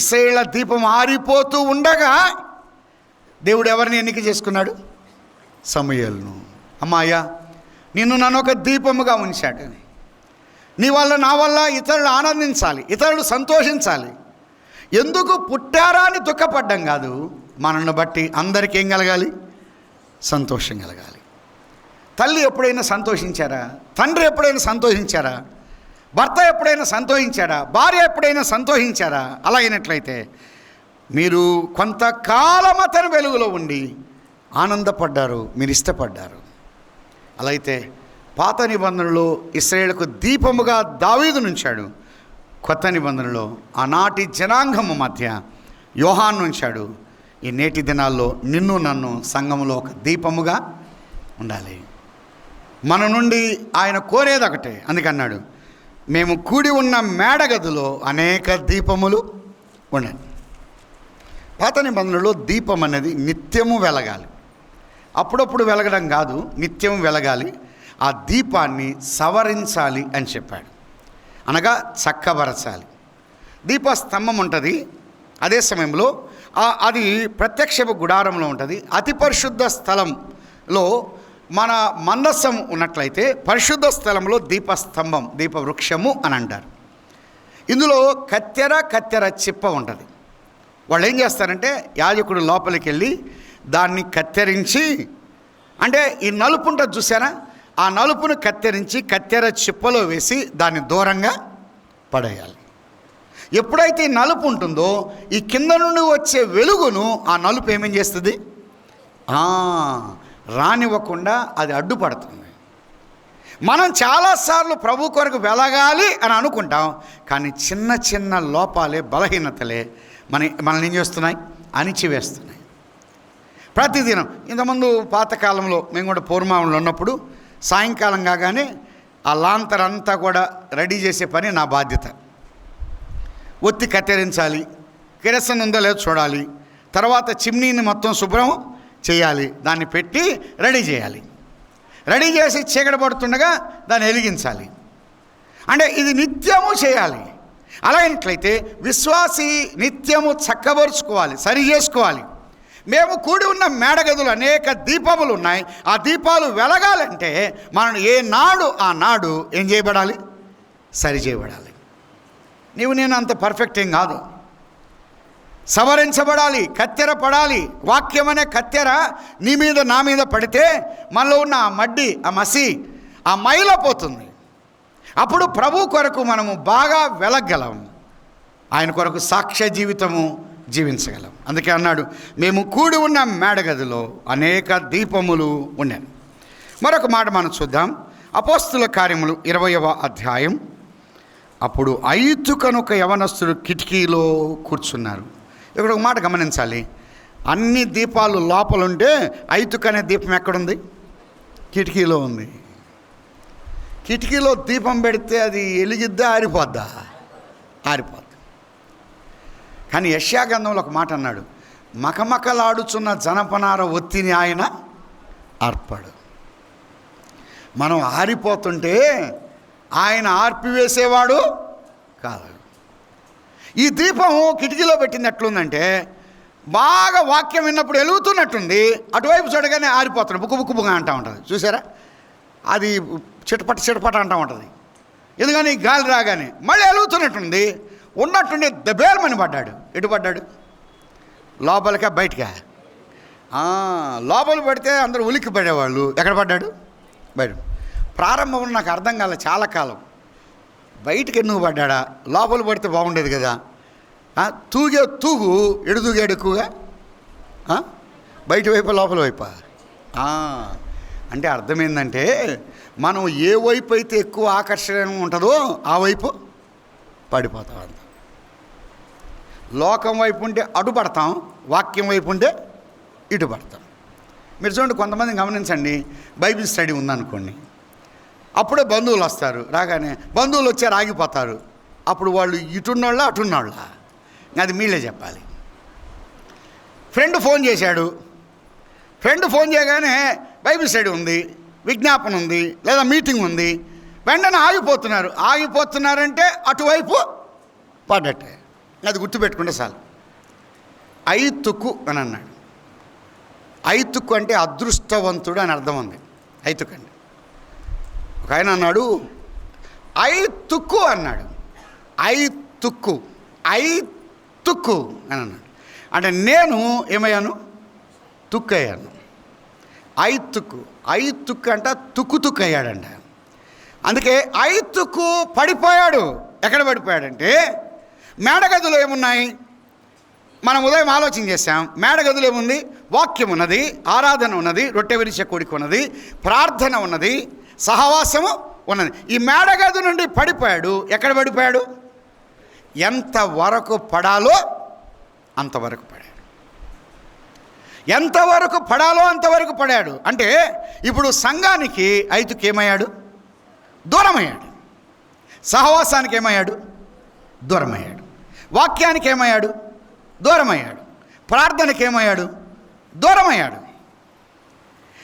ఇశ్రాయేలు దీపం ఆరిపోతూ ఉండగా దేవుడు ఎవరిని ఎన్నిక చేసుకున్నాడు? సమూయేలును. అమ్మాయ్యా, నిన్ను నన్ను ఒక దీపముగా ఉంచాడు. నీ వల్ల, నా వల్ల ఇతరులు ఆనందించాలి, ఇతరులు సంతోషించాలి. ఎందుకు పుట్టారా అని దుఃఖపడ్డం కాదు, మనల్ని బట్టి అందరికీ ఏం కలగాలి? సంతోషం కలగాలి. తల్లి ఎప్పుడైనా సంతోషించారా? తండ్రి ఎప్పుడైనా సంతోషించారా? భర్త ఎప్పుడైనా సంతోషించాడా? భార్య ఎప్పుడైనా సంతోషించారా? అలా అయినట్లయితే మీరు కొంతకాలం అతని వెలుగులో ఉండి ఆనందపడ్డారు, మీరు ఇష్టపడ్డారు. అలా అయితే పాత నిబంధనలో ఇశ్రాయేలుకు దీపముగా దావీదు నుంచాడు. కొత్త నిబంధనలో ఆనాటి జనాంగము మధ్య యోహాను ఉంచాడు. ఈ నేటి దినాల్లో నిన్ను నన్ను సంఘములో ఒక దీపముగా ఉండాలి. మన నుండి ఆయన కోరేది ఒకటే. అందుకన్నాడు, మేము కూడి ఉన్న మేడగదిలో అనేక దీపములు ఉండండి. పాత నిబంధనలో దీపం అనేది నిత్యము వెలగాలి. అప్పుడప్పుడు వెలగడం కాదు, నిత్యం వెలగాలి. ఆ దీపాన్ని సవరించాలి అని చెప్పాడు. అనగా చక్కబరచాలి. దీపస్తంభం ఉంటుంది. అదే సమయంలో అది ప్రత్యక్షపు గుడారంలో ఉంటుంది. అతి పరిశుద్ధ స్థలంలో మన మందసం ఉన్నట్లయితే పరిశుద్ధ స్థలంలో దీపస్తంభం, దీపవృక్షము అని అంటారు. ఇందులో కత్తెర చిప్ప ఉంటుంది. వాళ్ళు ఏం చేస్తారంటే యాజకుడు లోపలికి వెళ్ళి దాన్ని కత్తిరించి, అంటే ఈ నలుపు ఉంటుంది చూసారా, ఆ నలుపును కత్తిరించి కత్తెర చిప్పలో వేసి దాన్ని దూరంగా పడేయాలి. ఎప్పుడైతే ఈ నలుపు ఉంటుందో ఈ కింద నుండి వచ్చే వెలుగును ఆ నలుపు ఏమేం చేస్తుంది, రానివ్వకుండా అది అడ్డుపడుతుంది. మనం చాలాసార్లు ప్రభు కొరకు వెలగాలి అని అనుకుంటాం, కానీ చిన్న చిన్న లోపాలే, బలహీనతలే మనల్ని ఏం చేస్తున్నాయి, అణిచివేస్తున్నాయి. ప్రతిదినం ఇంతకుముందు పాతకాలంలో మేము కూడా పూర్మాంలో ఉన్నప్పుడు సాయంకాలం కాగానే ఆ లాంతర్ అంతా కూడా రెడీ చేసే పని నా బాధ్యత. ఒత్తి కత్తిరించాలి, కిరసన్ ఉందో లేదో చూడాలి, తర్వాత చిమ్నీని మొత్తం శుభ్రం చేయాలి, దాన్ని పెట్టి రెడీ చేయాలి. రెడీ చేసి చీకటి పడుతుండగా దాన్ని వెలిగించాలి. అంటే ఇది నిత్యము చేయాలి. అలాగైనట్లయితే విశ్వాసి నిత్యము చక్కబరుచుకోవాలి, సరి చేసుకోవాలి. మేము కూడి ఉన్న మేడగదులు అనేక దీపములు ఉన్నాయి. ఆ దీపాలు వెలగాలంటే మనం ఆ నాడు ఏం చేయబడాలి, సరి చేయబడాలి. నేను అంత పర్ఫెక్ట్ ఏం కాదు, సవరించబడాలి, కత్తెర పడాలి. వాక్యం అనే కత్తెర నీ మీద నా మీద పడితే మనలో ఉన్న ఆ మడ్డి, ఆ మసి, ఆ మైల పోతుంది. అప్పుడు ప్రభు కొరకు మనము బాగా వెలగలం, ఆయన కొరకు సాక్ష్య జీవితము జీవించగలం. అందుకే అన్నాడు, మేము కూడి ఉన్న మేడగదిలో అనేక దీపములు ఉన్నాయి. మరొక మాట మనం చూద్దాం. అపోస్తుల కార్యములు 20వ అధ్యాయం. అప్పుడు ఐతుకనొక యవనస్తుడు కిటికీలో కూర్చున్నారు. ఇక్కడ ఒక మాట గమనించాలి, అన్ని దీపాలు లోపలుంటే ఐతుకనే దీపం ఎక్కడుంది, కిటికీలో ఉంది. కిటికీలో దీపం పెడితే అది వెలిగిద్దా, ఆరిపోద్దా? ఆరిపోద్ది. కానీ యెషయా గ్రంథంలో ఒక మాట అన్నాడు, మకమకలాడుచున్న జనపనార ఒత్తిని ఆయన ఆర్పాడు. మనం ఆరిపోతుంటే ఆయన ఆర్పివేసేవాడు కాదు. ఈ దీపం కిటికీలో పెట్టింది ఎట్లుందంటే, బాగా వాక్యం విన్నప్పుడు వెలుగుతున్నట్టుంది, అటువైపు చూడగానే ఆరిపోతుంది, బుక్కుబుక్కుగా అంటూ ఉంటుంది. చూసారా, అది చిటపట అంటూ ఉంటుంది. ఎందుకని గాలి రాగానే మళ్ళీ వెలుగుతున్నట్టుంది, ఉన్నట్టుండి దబేలమని పడ్డాడు. ఎటు పడ్డాడు, లోపలికా బయటకా? లోపల పడితే అందరూ ఉలిక్కి పడేవాళ్ళు. ఎక్కడ పడ్డాడు, బయట. ప్రారంభంలో నాకు అర్థం కాలే చాలా కాలం, బయటికి ఎందుకు పడ్డా, లోపల పడితే బాగుండేది కదా. తూగు ఎడు తూగాడు ఎక్కువగా, బయట వైపు లోపల వైపా? అంటే అర్థమైందంటే మనం ఏ వైపు అయితే ఎక్కువ ఆకర్షణ ఉంటుందో ఆ వైపు పడిపోతాం. అంత లోకం వైపు ఉంటే అటు పడతాం, వాక్యం వైపు ఉంటే ఇటు పడతాం. మీరు చూడండి, కొంతమంది గమనించండి, బైబిల్ స్టడీ ఉందనుకోండి, అప్పుడే బంధువులు వస్తారు, రాగానే బంధువులు వచ్చారు ఆగిపోతారు. అప్పుడు వాళ్ళు ఇటున్నోళ్ళ అటున్నోళ్ళ, అది మీళ్ళే చెప్పాలి. ఫ్రెండ్ ఫోన్ చేశాడు, ఫ్రెండ్ ఫోన్ చేయగానే బైబిల్ స్టడీ ఉంది, విజ్ఞాపన ఉంది, లేదా మీటింగ్ ఉంది, వెంటనే ఆగిపోతున్నారంటే అటువైపు పడ్డట్టే. అది గుర్తుపెట్టుకుంటే చాలు. ఐతుకు అని అన్నాడు. ఐతుకు అంటే అదృష్టవంతుడు అని అర్థం ఉంది. ఐతుకు అండి. ఒక ఆయన అన్నాడు ఐతుక్కు అన్నాడు. ఐతుక్కు అని అన్నాడు. అంటే నేను ఏమయ్యాను, తుక్కయ్యాను. ఐతుక్కు అంట తుక్కు అయ్యాడంట. అందుకే ఐతుక్కు పడిపోయాడు. ఎక్కడ పడిపోయాడంటే, మేడగదిలో ఏమున్నాయి, మనం ఉదయం ఆలోచన చేశాం. మేడగదిలో ఏముంది, వాక్యం ఉన్నది, ఆరాధన ఉన్నది, రొట్టె విరిచే కోడిక ఉన్నది, ప్రార్థన ఉన్నది, సహవాసము ఉన్నది. ఈ మేడగది నుండి పడిపోయాడు. ఎక్కడ పడిపోయాడు, ఎంతవరకు పడాలో అంతవరకు పడాడు. ఎంతవరకు పడాలో అంతవరకు పడాడు. అంటే ఇప్పుడు సంఘానికి ఐతుకు ఏమయ్యాడు, దూరమయ్యాడు. సహవాసానికి ఏమయ్యాడు, దూరమయ్యాడు. వాక్యానికి ఏమయ్యాడు, దూరమయ్యాడు. ప్రార్థనకి ఏమయ్యాడు, దూరమయ్యాడు.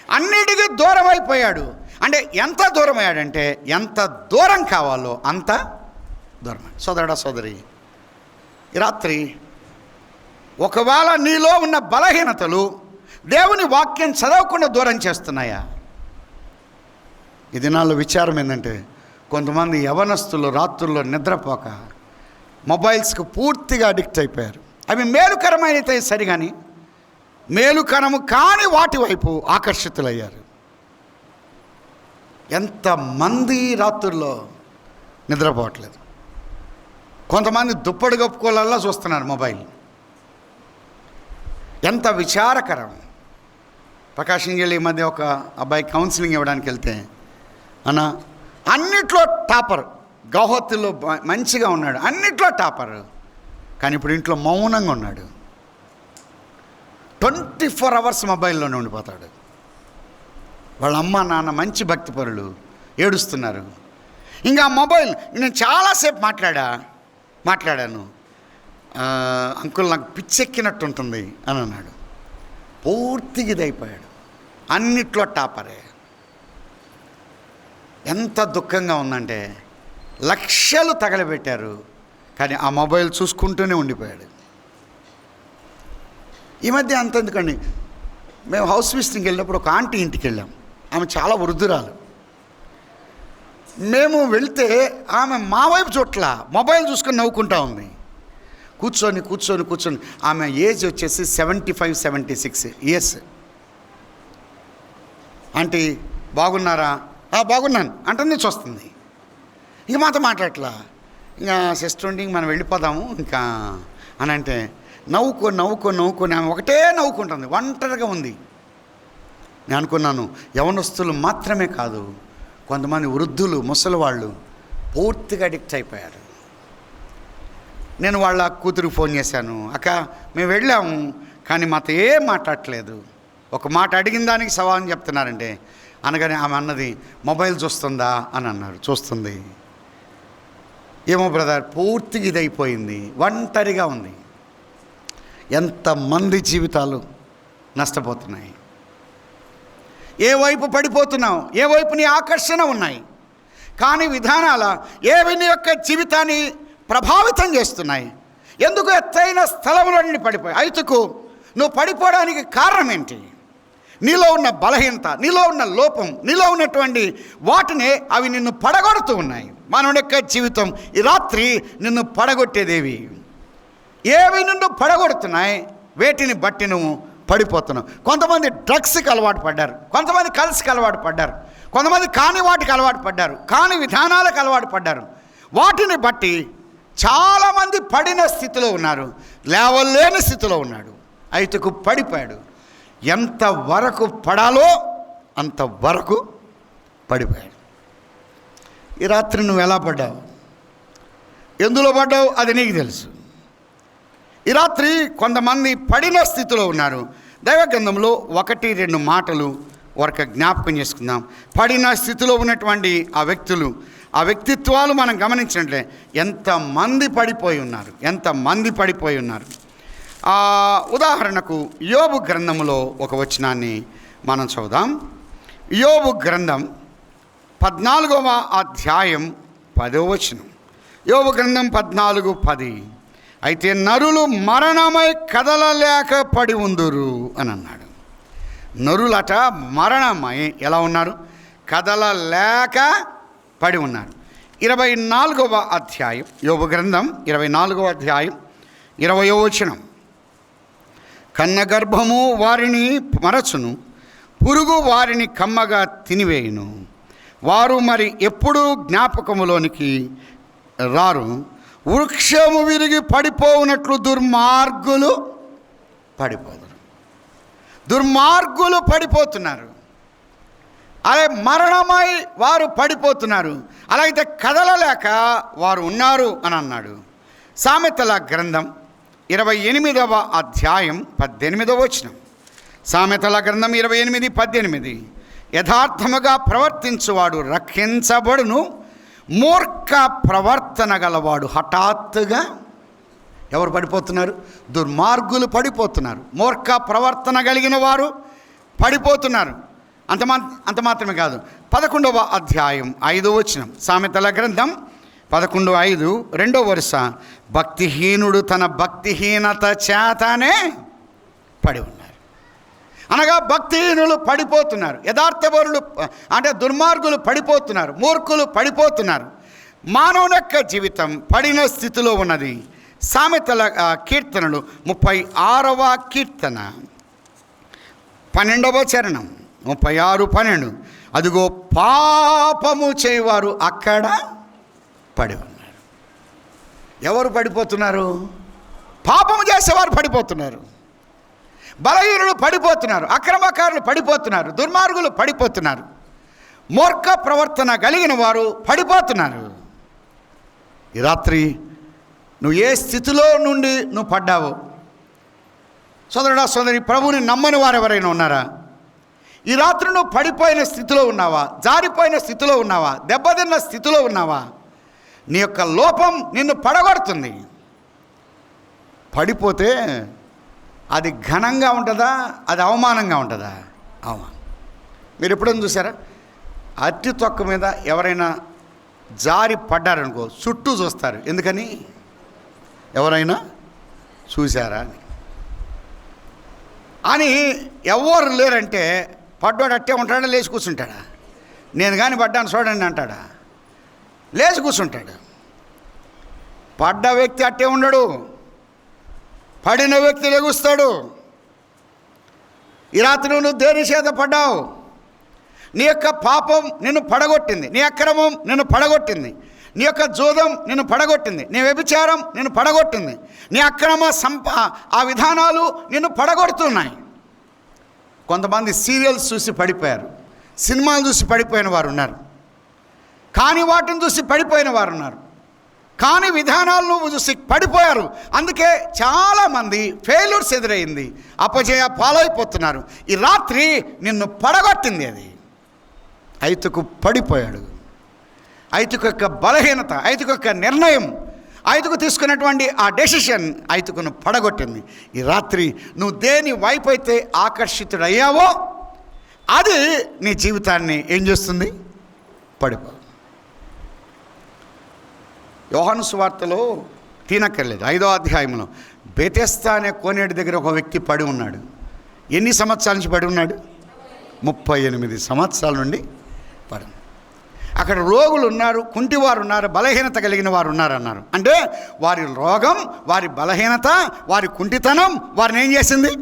అన్నిటికీ దూరం అయిపోయాడు. అంటే ఎంత దూరం అయ్యాడంటే, ఎంత దూరం కావాలో అంత దూరం. సోదరుడా, సోదరి, ఈ రాత్రి ఒకవేళ నీలో ఉన్న బలహీనతలు దేవుని వాక్యం చదవకుండా దూరం చేస్తున్నాయా? ఈ దినాల్లో విచారం ఏంటంటే కొంతమంది యవనస్తులు రాత్రుల్లో నిద్రపోక మొబైల్స్కి పూర్తిగా అడిక్ట్ అయిపోయారు. అవి మేలుకరమైనతే సరిగాని మేలుకరము కాని వాటి వైపు ఆకర్షితులయ్యారు. ఎంతమంది రాత్రుల్లో నిద్రపోవట్లేదు. కొంతమంది దుప్పటి కప్పుకోవాలల్లా చూస్తున్నారు మొబైల్. ఎంత విచారకరం. ప్రకాశం జిల్లా ఈ మధ్య ఒక అబ్బాయి కౌన్సిలింగ్ ఇవ్వడానికి వెళ్తే, అన్న అన్నిట్లో టాపర్, గౌహత్తులో మంచిగా ఉన్నాడు, అన్నిట్లో టాపర్, కానీ ఇప్పుడు ఇంట్లో మౌనంగా ఉన్నాడు. 24 hours మొబైల్లోనే ఉండిపోతాడు. వాళ్ళ అమ్మ నాన్న మంచి భక్తిపరులు ఏడుస్తున్నారు. ఇంకా మొబైల్ నేను చాలాసేపు మాట్లాడాను అంకుల్ నాకు పిచ్చెక్కినట్టు ఉంటుంది అని అన్నాడు. పూర్తిగా ఇదైపోయాడు. అన్నిట్లో టాపరే. ఎంత దుఃఖంగా ఉందంటే లక్షలు తగలబెట్టారు, కానీ ఆ మొబైల్ చూసుకుంటూనే ఉండిపోయాడు. ఈ మధ్య అంతెందుకండి, మేము హౌస్ విజిటింగ్కి వెళ్ళినప్పుడు ఒక ఆంటీ ఇంటికి వెళ్ళాం. ఆమె చాలా వృద్ధురాలు. మేము వెళ్తే ఆమె మా వైపు చోట్ల మొబైల్ చూసుకొని నవ్వుకుంటా ఉంది. కూర్చొని ఆమె ఏజ్ వచ్చేసి 75-76 ఇయర్స్. ఆంటీ బాగున్నారా? బాగున్నాను అంటుంది, చూస్తుంది. ఇక మాతో మాట్లాడట్లా. ఇంకా సిస్టర్ ఉండి మనం వెళ్ళిపోదాము ఇంకా అని అంటే నవ్వుకొని ఆమె ఒకటే నవ్వుకుంటుంది, ఒంటరిగా ఉంది. నేను అనుకున్నాను యవనస్తులు మాత్రమే కాదు, కొంతమంది వృద్ధులు ముసలివాళ్ళు పూర్తిగా అడిక్ట్ అయిపోయారు. నేను వాళ్ళ కూతురికి ఫోన్ చేశాను, అక్క మేము వెళ్ళాము కానీ మాతో ఏం మాట్లాడట్లేదు, ఒక మాట అడిగిన దానికి సవాలని చెప్తున్నారంటే అనగానే ఆమె అన్నది మొబైల్ చూస్తుందా అని అన్నారు. చూస్తుంది. ఏమో బ్రదర్ పూర్తిగా ఇదైపోయింది, ఒంటరిగా ఉంది. ఎంతమంది జీవితాలు నష్టపోతున్నాయి. ఏ వైపు పడిపోతున్నావు, ఏ వైపు నీ ఆకర్షణ ఉన్నాయి, కానీ విధానాల ఏవి నీ యొక్క జీవితాన్ని ప్రభావితం చేస్తున్నాయి. ఎందుకు ఎత్తైన స్థలంలో నుండి పడిపోయి అయితుకు నువ్వు పడిపోవడానికి కారణం ఏంటి? నీలో ఉన్న బలహీనత, నీలో ఉన్న లోపం, నీలో ఉన్నటువంటి వాటినే అవి నిన్ను పడగొడుతూ ఉన్నాయి. మానవుడి యొక్క జీవితం ఈ రాత్రి నిన్ను పడగొట్టేదేవి ఏవి నిన్ను పడగొడుతున్నాయి, వేటిని బట్టి నువ్వు పడిపోతున్నావు. కొంతమంది డ్రగ్స్కి అలవాటు పడ్డారు, కొంతమంది కల్స్కి అలవాటు పడ్డారు, కొంతమంది కాని వాటికి అలవాటు పడ్డారు, కాని విధానాలకు అలవాటు పడ్డారు. వాటిని బట్టి చాలామంది పడిన స్థితిలో ఉన్నారు, లేవలేని స్థితిలో ఉన్నాడు. అయితేకు పడిపోయాడు. ఎంతవరకు పడాలో అంతవరకు పడిపోయాడు. ఈ రాత్రి నువ్వు ఎలా పడ్డావు, ఎందులో పడ్డావు అది నీకు తెలుసు. ఈ రాత్రి కొంతమంది పడిన స్థితిలో ఉన్నారు. దైవ గ్రంథంలో 1-2 మాటలు వరకు జ్ఞాపకం చేసుకుందాం. పడిన స్థితిలో ఉన్నటువంటి ఆ వ్యక్తులు, ఆ వ్యక్తిత్వాలు మనం గమనించినట్లే ఎంతమంది పడిపోయి ఉన్నారు. ఉదాహరణకు యోబు గ్రంథంలో ఒక వచనాన్ని మనం చదువుదాం. యోబు గ్రంథం 14వ అధ్యాయం 10వ వచనం. యోబు గ్రంథం 14:10. అయితే నరులు మరణమై కదలలేక పడి ఉందురు అని అన్నాడు. నరులట మరణమై ఎలా ఉన్నారు? కదలలేక పడి ఉన్నారు. 24వ అధ్యాయం యోబు గ్రంథం 24వ అధ్యాయం 20వ వచనం. కన్న గర్భము వారిని మరచును, పురుగు వారిని కమ్మగా తినివేయును, వారు మరి ఎప్పుడూ జ్ఞాపకములోనికి రారు. వృక్షము విరిగి పడిపోవునట్లు దుర్మార్గులు పడిపోతున్నారు. అదే మరణమై వారు పడిపోతున్నారు. అలాగైతే కదలలేక వారు ఉన్నారు అని అన్నాడు. సామెతల గ్రంథం 28వ అధ్యాయం 18వ వచనం. సామెతల గ్రంథం 28:18. యథార్థముగా ప్రవర్తించువాడు రక్షించబడును, మూర్ఖ ప్రవర్తన గలవాడు హఠాత్తుగా. ఎవరు పడిపోతున్నారు? దుర్మార్గులు పడిపోతున్నారు. మూర్ఖ ప్రవర్తన కలిగిన వారు పడిపోతున్నారు. అంత మాత్రమే కాదు, 11వ అధ్యాయం 5వ వచనం. సామెతల గ్రంథం 11:5 రెండో వరుస, భక్తిహీనుడు తన భక్తిహీనత చేతనే పడి ఉన్నారు. అనగా భక్తిహీనులు పడిపోతున్నారు, యథార్థపరులు అంటే దుర్మార్గులు పడిపోతున్నారు, మూర్ఖులు పడిపోతున్నారు. మానవుని యొక్క జీవితం పడిన స్థితిలో ఉన్నది. సామెతల కీర్తనలు 36వ కీర్తన 12వ చరణం 36:12, అదిగో పాపము చేయవారు అక్కడ పడి ఉన్నారు. ఎవరు పడిపోతున్నారు? పాపము చేసేవారు పడిపోతున్నారు, బలహీనులు పడిపోతున్నారు, అక్రమకారులు పడిపోతున్నారు, దుర్మార్గులు పడిపోతున్నారు, మూర్ఖ ప్రవర్తన కలిగిన వారు పడిపోతున్నారు. ఈ రాత్రి నువ్వు ఏ స్థితిలో నుండి నువ్వు పడ్డావో, సోదరుడా సోదరి, ప్రభువుని నమ్మని వారు ఎవరైనా ఉన్నారా? ఈ రాత్రి నువ్వు పడిపోయిన స్థితిలో ఉన్నావా? జారిపోయిన స్థితిలో ఉన్నావా? దెబ్బతిన్న స్థితిలో ఉన్నావా? నీ యొక్క లోపం నిన్ను పడగొడుతుంది. పడిపోతే అది ఘనంగా ఉంటుందా, అది అవమానంగా ఉంటుందా? అవమానం. మీరు ఎప్పుడైనా చూసారా? అట్టి తొక్క మీద ఎవరైనా జారి పడ్డారనుకో చుట్టూ చూస్తారు. ఎందుకని? ఎవరైనా చూశారా అని. ఎవరు లేరంటే పడ్డాడు అట్టే ఉంటాడా, లేచి కూర్చుంటాడా? నేను కానీ పడ్డాను చూడండి అంటాడా? లేచి కూర్చుంటాడు. పడ్డ వ్యక్తి అట్టే ఉండడు, పడిన వ్యక్తి లెగుస్తాడు. ఈ రాత్రి నువ్వు దేని చేత పడ్డావు? నీ యొక్క పాపం నిన్ను పడగొట్టింది, నీ అక్రమం నిన్ను పడగొట్టింది, నీ యొక్క జోదం నిన్ను పడగొట్టింది, నీ వ్యభిచారం నిన్ను పడగొట్టింది, నీ అక్రమ ఆ విధానాలు నిన్ను పడగొడుతున్నాయి. కొంతమంది సీరియల్స్ చూసి పడిపోయారు, సినిమాలు చూసి పడిపోయిన వారు ఉన్నారు, కాని వాటిని చూసి పడిపోయిన వారు ఉన్నారు, కాని విధానాలను చూసి పడిపోయారు. అందుకే చాలామంది ఫెయిల్యూర్స్ ఎదురైంది, అపజయ పాలైపోతున్నారు. ఈ రాత్రి నిన్ను పడగొట్టింది అది. ఐతుకు పడిపోయాడు. ఐతుకు యొక్క బలహీనత, ఐతుకు యొక్క నిర్ణయం, ఐతుకు తీసుకున్నటువంటి ఆ డెసిషన్ ఐతుకును పడగొట్టింది. ఈ రాత్రి నువ్వు దేని వైపు అయితే ఆకర్షితుడయ్యావో అది నీ జీవితాన్ని ఏం చేస్తుంది? పడిపో. యోహాను సువార్తలో తినక్కర్లేదు 5వ అధ్యాయంలో బెతెస్దా అనే కోనేటి దగ్గర ఒక వ్యక్తి పడి ఉన్నాడు. ఎన్ని సంవత్సరాల నుంచి పడి ఉన్నాడు? 38 సంవత్సరాల నుండి పడి. అక్కడ రోగులు ఉన్నారు, కుంటివారు ఉన్నారు, బలహీనత కలిగిన వారు ఉన్నారన్నారు. అంటే వారి రోగం, వారి బలహీనత, వారి కుంటితనం వారిని ఏం చేసింది?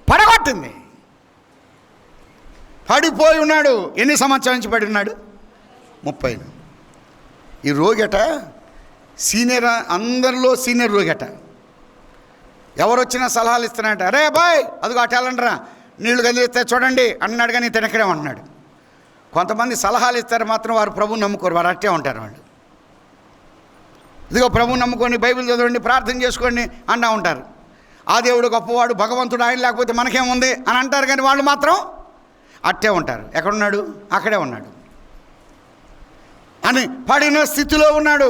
పడగొట్టింది. పడిపోయి ఉన్నాడు. ఎన్ని సంవత్సరాల నుంచి పడి ఉన్నాడు? 30. ఈ రోగట సీనియర్, అందరిలో సీనియర్ రోగట. ఎవరు వచ్చినా సలహాలు ఇస్తున్నాడు. అరే బాయ్ అదిగో అటు వెళ్ళండిరా, నీళ్లు కదిలిస్తే చూడండి అన్నాడు, కానీ ఇతను ఎక్కడే ఉంటున్నాడు. కొంతమంది సలహాలు ఇస్తారు మాత్రం వారు ప్రభువుని నమ్ముకోరు, వారు అట్టే ఉంటారు. వాళ్ళు ఇదిగో ప్రభువుని నమ్ముకొని బైబిల్ చదవండి, ప్రార్థన చేసుకోండి అంటూ ఉంటారు. ఆ దేవుడు గొప్పవాడు, భగవంతుడు, ఆయన లేకపోతే మనకేముంది అని అంటారు, కానీ వాళ్ళు మాత్రం అట్టే ఉంటారు. ఎక్కడున్నాడు? అక్కడే ఉన్నాడు అని పడిన స్థితిలో ఉన్నాడు.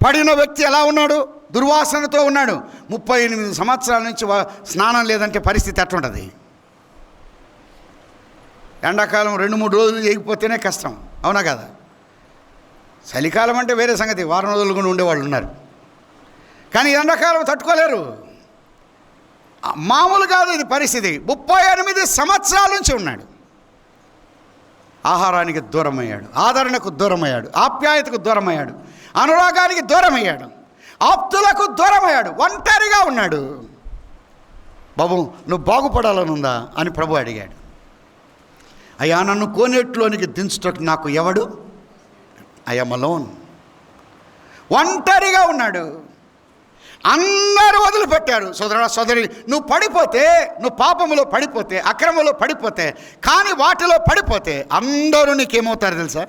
పడిన వ్యక్తి ఎలా ఉన్నాడు? దుర్వాసనతో ఉన్నాడు. 38 సంవత్సరాల నుంచి స్నానం లేదంటే పరిస్థితి ఎట్లుంటుంది? ఎండాకాలం 2-3 రోజులు చేయకపోతేనే కష్టం, అవునా కదా? చలికాలం అంటే వేరే సంగతి, వారం రోజులు కూడా ఉండేవాళ్ళు ఉన్నారు. కానీ ఎండాకాలం తట్టుకోలేరు. మామూలు కాదు ఇది పరిస్థితి. 38 సంవత్సరాల నుంచి ఉన్నాడు. ఆహారానికి దూరమయ్యాడు, ఆదరణకు దూరమయ్యాడు, ఆప్యాయతకు దూరమయ్యాడు, అనురాగానికి దూరమయ్యాడు, ఆప్తులకు దూరమయ్యాడు, ఒంటరిగా ఉన్నాడు. బాబు నువ్వు బాగుపడాలని ఉందా అని ప్రభు అడిగాడు. అయ్యా నన్ను కోనేట్లోనికి దించుటకు నాకు ఎవడు? I am alone. ఒంటరిగా ఉన్నాడు. అందరూ వదిలిపెట్టారు. సోదరుడా సోదరి, నువ్వు పడిపోతే, నువ్వు పాపములో పడిపోతే, అక్రమంలో పడిపోతే, కానీ వాటిలో పడిపోతే అందరూ నీకేమవుతారు తెలుసా?